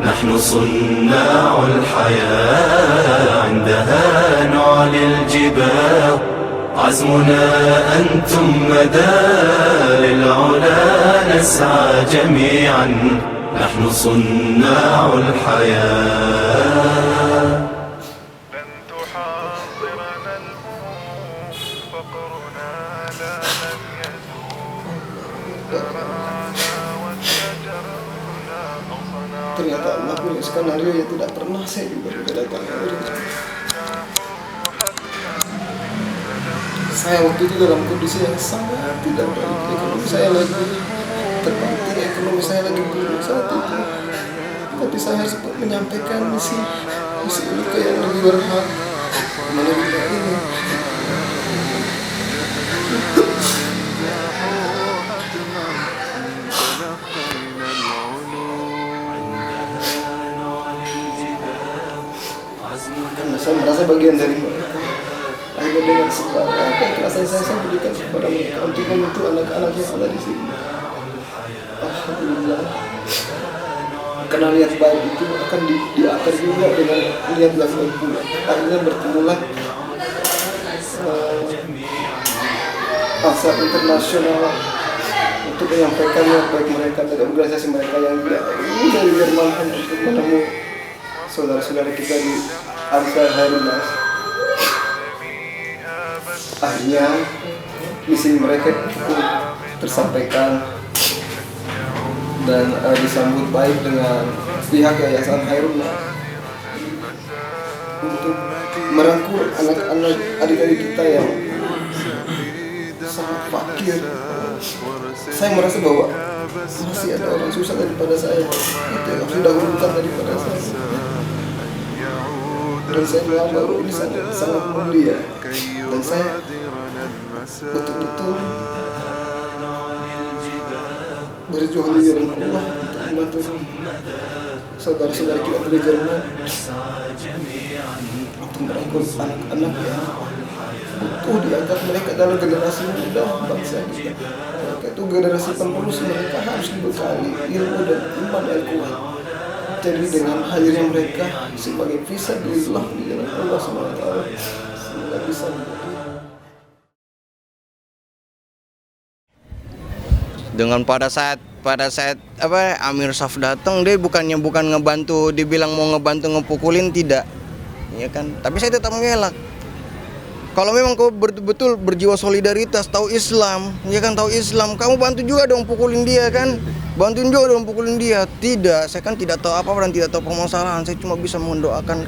نحن صناع الحياة عندها نعلي الجبال عزمنا أنتم مدى للعلا نسعى جميعا نحن صناع الحياة Ternyata Allah punya skenario yang tidak pernah saya juga datang. Saya waktu itu dalam kondisi yang sangat tidak baik. Ekonomi saya lagi terbanting, ekonomi saya lagi buruk saat itu. Tapi saya harus menyampaikan misi ini ke yang lebih berhak. Melalui ini. Karena saya merasa bagian dari mereka. Akhirnya dengan segala keikhlasan saya berikan kepada mereka untuk membantu anak-anak yang ada di sini. Alhamdulillah. Karena niat baik itu akan diakhiri juga dengan niat yang baik pula. Akhirnya bertemulah pasar internasional untuk menyampaikan niat baik mereka dari organisasi mereka yang tidak dulu dari Jerman untuk ketemu saudara-saudara kita di Ansar Hairunnas. Akhirnya misi mereka cukup tersampaikan dan disambut baik dengan pihak Yayasan Hairunnas untuk merangkul anak-anak adik-adik kita yang sangat fakir. Saya merasa bahwa masih ada orang susah daripada saya, itu yang sudah urutan daripada saya. Dan saya bilang bahwa ini sangat mulia, dan saya betul-betul berjuang di jalan Allah untuk membantu saudara-saudara kita dari Jerman untuk merangkul anak-anak yang butuh diangkat mereka dalam generasi muda bangsa kita. Mereka itu generasi penerus, mereka harus dibekali ilmu dan iman yang kuat. Jadi dengan hadirnya mereka sebagai fisabilillah di jalan Allah SWT, semoga bisa dengan pada saat apa Amir Saf datang, dia bukan ngebantu, dibilang mau ngebantu ngepukulin, tidak, ya kan? Tapi saya tetap mengelak. Kalau memang kau betul-betul berjiwa solidaritas, tahu Islam, ya kan, tahu Islam, kamu bantu juga dong pukulin dia kan, bantuin juga dong pukulin dia. Tidak, saya kan tidak tahu apa dan tidak tahu permasalahan. Saya cuma bisa mendoakan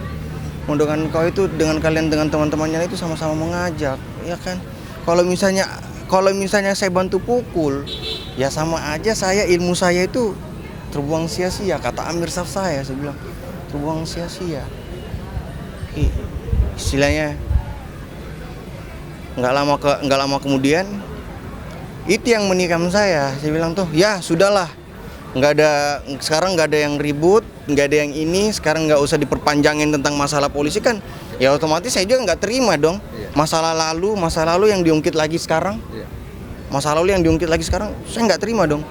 kau itu dengan kalian, dengan teman-temannya itu sama-sama mengajak, ya kan. Kalau misalnya saya bantu pukul, ya sama aja ilmu saya itu terbuang sia-sia. Kata Amir Saf saya bilang terbuang sia-sia. Istilahnya nggak lama kemudian itu yang menikam saya. Saya bilang tuh, ya sudahlah, sekarang nggak ada yang ribut, nggak ada yang ini, sekarang nggak usah diperpanjangin tentang masalah polisi kan. Ya otomatis saya juga nggak terima dong. Masa lalu yang diungkit lagi sekarang. Masa lalu yang diungkit lagi sekarang, saya nggak terima dong.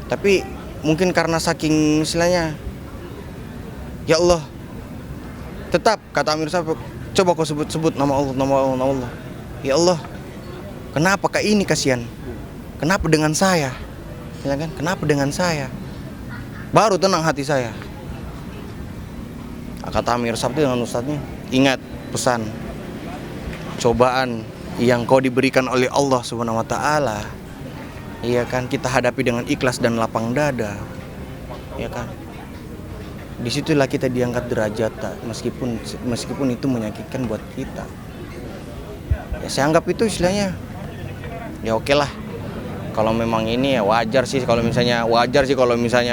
Tapi mungkin karena saking istilahnya, ya Allah, tetap kata Amir Saf, coba kau sebut nama Allah. Ya Allah, kenapa kayak ini kasihan? Kenapa dengan saya? Ya kan? Kenapa dengan saya? Baru tenang hati saya. Kata Amir Saf dengan ustadznya, ingat pesan, cobaan yang kau diberikan oleh Allah Subhanahu wa taala, iya kan, kita hadapi dengan ikhlas dan lapang dada. Ya kan? Disitulah kita diangkat derajat, meskipun itu menyakitkan buat kita. Ya saya anggap itu istilahnya, ya oke lah. Kalau memang ini ya wajar sih kalau misalnya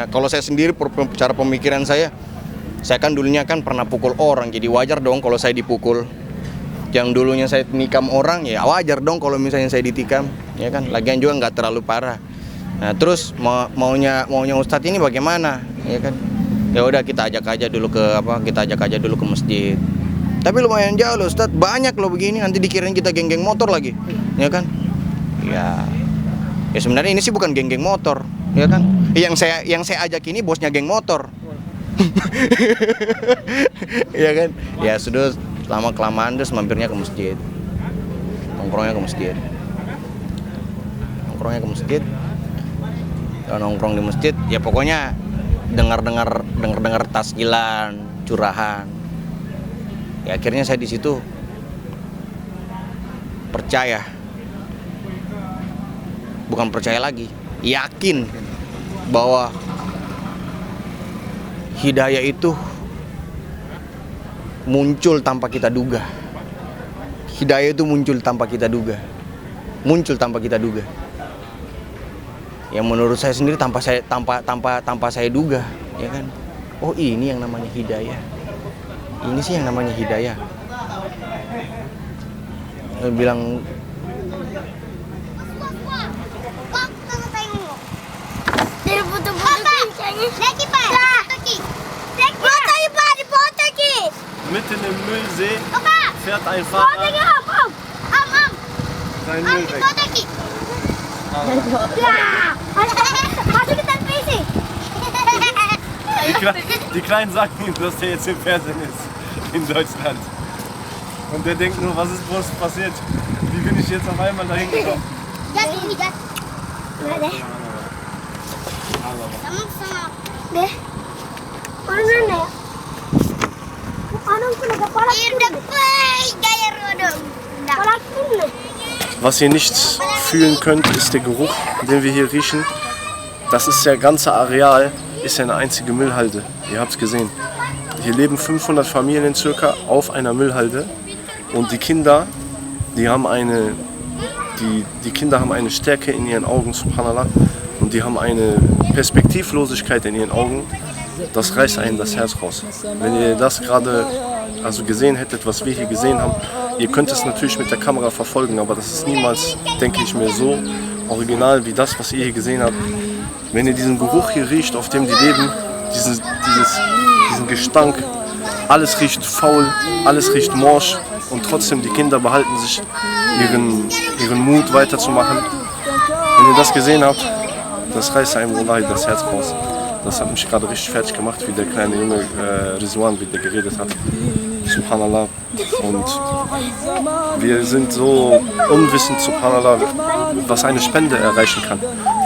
kalau saya sendiri cara pemikiran saya kan dulunya kan pernah pukul orang, jadi wajar dong kalau saya dipukul. Yang dulunya saya nikam orang, ya wajar dong kalau misalnya saya ditikam, ya kan. Lagian juga nggak terlalu parah. Nah terus maunya Ustadz ini bagaimana, ya kan? Ya udah kita ajak aja dulu ke masjid. Tapi lumayan jauh loh Ustadz, banyak loh begini, nanti dikirain kita geng-geng motor lagi, ya kan? Ya sebenarnya ini sih bukan geng-geng motor, ya kan? Yang saya ajak ini bosnya geng motor. Ya kan? Ya sudah, lama-kelamaan terus mampirnya ke masjid. Nongkrongnya ke masjid. Nongkrong di masjid, ya pokoknya dengar tasjilan, curahan. Ya akhirnya saya di situ percaya. Bukan percaya lagi, yakin bahwa hidayah itu muncul tanpa kita duga. Hidayah itu muncul tanpa kita duga. Yang menurut saya sendiri tanpa saya duga, ya kan? Oh, ini yang namanya hidayah. Ini sih yang namanya hidayah. Saya bilang Mitten im Müllsee fährt ein Fahrer sein Müll weg. Die Kleinen sagen ihm, dass der jetzt im Fernsehen ist in Deutschland. Und der denkt nur, was ist bloß passiert? Wie bin ich jetzt auf einmal dahin gekommen? Sama-sama. Deh. Was ihr nicht fühlen könnt, ist der Geruch, den wir hier riechen. Das ist ja ganze Areal, ist ja eine einzige Müllhalde. Ihr habt es gesehen. Hier leben 500 Familien circa auf einer Müllhalde. Und die Kinder, die haben eine Stärke in ihren Augen, subhanallah. Und die haben eine Perspektivlosigkeit in ihren Augen. Das reißt einen das Herz raus. Wenn ihr das gerade gesehen hättet, was wir hier gesehen haben, ihr könnt es natürlich mit der Kamera verfolgen, aber das ist niemals, denke ich mir, so original wie das, was ihr hier gesehen habt. Wenn ihr diesen Geruch hier riecht, auf dem die leben, diesen Gestank, alles riecht faul, alles riecht morsch und trotzdem die Kinder behalten sich ihren Mut weiterzumachen. Wenn ihr das gesehen habt, das reißt einem wallahi das Herz raus. Das hat mich gerade richtig fertig gemacht, wie der kleine Junge Rizwan, wie der geredet hat. Subhanallah. Und wir sind so unwissend, subhanallah, was eine Spende erreichen kann.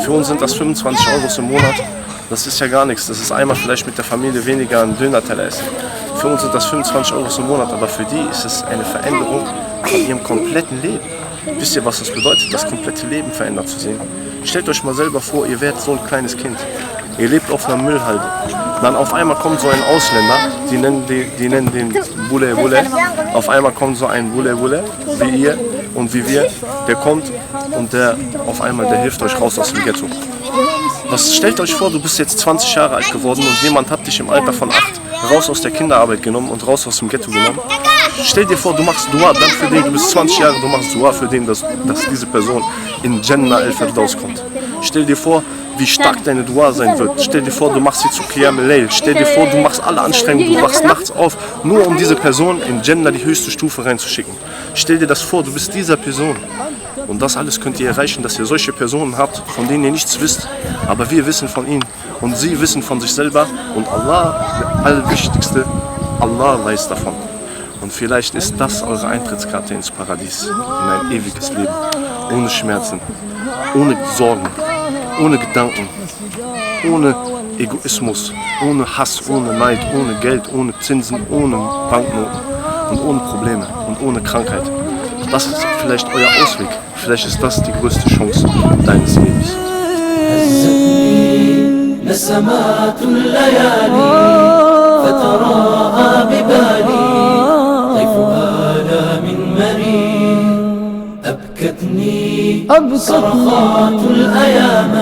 Für uns sind das 25 € im Monat. Das ist ja gar nichts. Das ist einmal vielleicht mit der Familie weniger einen Döner-Teller essen. Für uns sind das 25 € im Monat, aber für die ist es eine Veränderung von ihrem kompletten Leben. Wisst ihr, was das bedeutet, das komplette Leben verändert zu sehen? Stellt euch mal selber vor, ihr wärt so ein kleines Kind. Ihr lebt auf einer Müllhalde. Dann auf einmal kommt so ein Ausländer, die nennen den Bule Bule. Auf einmal kommt so ein Bule Bule, wie ihr und wie wir. Der kommt und der hilft euch raus aus dem Ghetto. Stellt euch vor, du bist jetzt 20 Jahre alt geworden und jemand hat dich im Alter von 8 raus aus der Kinderarbeit genommen und raus aus dem Ghetto genommen. Stell dir vor, du machst Dua dann für den, du bist 20 Jahre, du machst Dua für den, dass diese Person in Jannah al-Firdaus kommt. Stell dir vor, wie stark deine Dua sein wird. Stell dir vor, du machst sie zu Qiyam al-Layl. Stell dir vor, du machst alle Anstrengungen, du wachst nachts auf, nur um diese Person in Jannah die höchste Stufe reinzuschicken. Stell dir das vor, du bist dieser Person. Und das alles könnt ihr erreichen, dass ihr solche Personen habt, von denen ihr nichts wisst. Aber wir wissen von ihnen und sie wissen von sich selber. Und Allah, der Allerwichtigste, Allah weiß davon. Und vielleicht ist das eure Eintrittskarte ins Paradies, in ein ewiges Leben. Ohne Schmerzen, ohne Sorgen, ohne Gedanken, ohne Egoismus, ohne Hass, ohne Neid, ohne Geld, ohne Zinsen, ohne Banknoten und ohne Probleme und ohne Krankheit. Das ist vielleicht euer Ausweg. Vielleicht ist das die größte Chance deines Lebens. نسمات الليالي فتراءى ببالي طيف آلام مرير أبكتني صرخات الأيام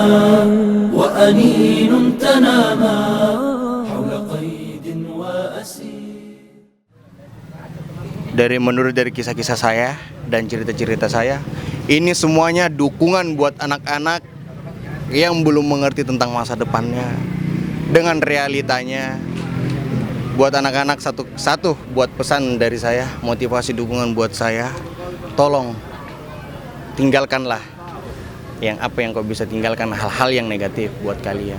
وأنين تنامى حول قيد وأسير. Dari kisah-kisah saya dan cerita-cerita saya, ini semuanya dukungan buat anak-anak yang belum mengerti tentang masa depannya dengan realitanya. Buat anak-anak satu buat pesan dari saya, motivasi dukungan buat saya, tolong tinggalkanlah apa yang kau bisa tinggalkan, hal-hal yang negatif buat kalian.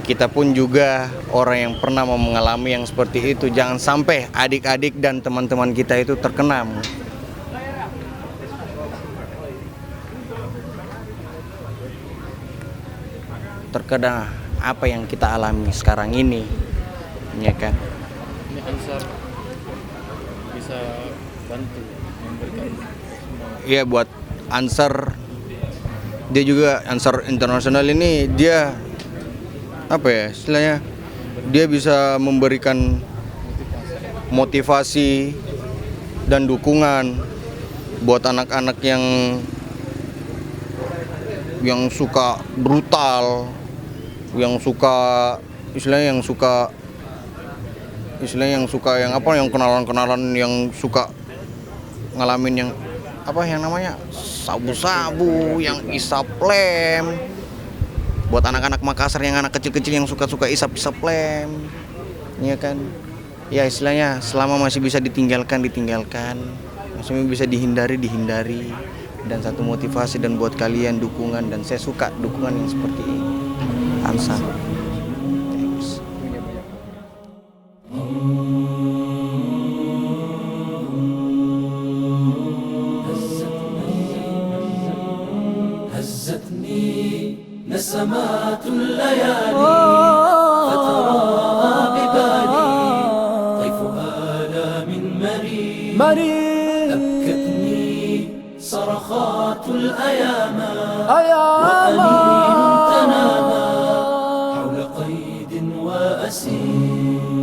Kita pun juga orang yang pernah mengalami yang seperti itu, jangan sampai adik-adik dan teman-teman kita itu terkena. Terkadang apa yang kita alami sekarang ini, ya kan? Ini Ansar bisa bantu memberikan. Iya, buat Ansar, dia juga Ansar Internasional ini dia istilahnya dia bisa memberikan motivasi dan dukungan buat anak-anak yang suka brutal, yang suka kenalan-kenalan yang suka ngalamin yang namanya sabu-sabu, yang isap lem. Buat anak-anak Makassar yang anak kecil-kecil yang suka isap-isap lem, ya kan? Ya istilahnya selama masih bisa ditinggalkan, masih bisa dihindari. Dan satu motivasi dan buat kalian dukungan, dan saya suka dukungan yang seperti ini. Ansar. نسمات الليالي فتراءى ببالي طيف آلام مرير أبكتني صرخات الأيام وأنين تنامى حول قيد وأسير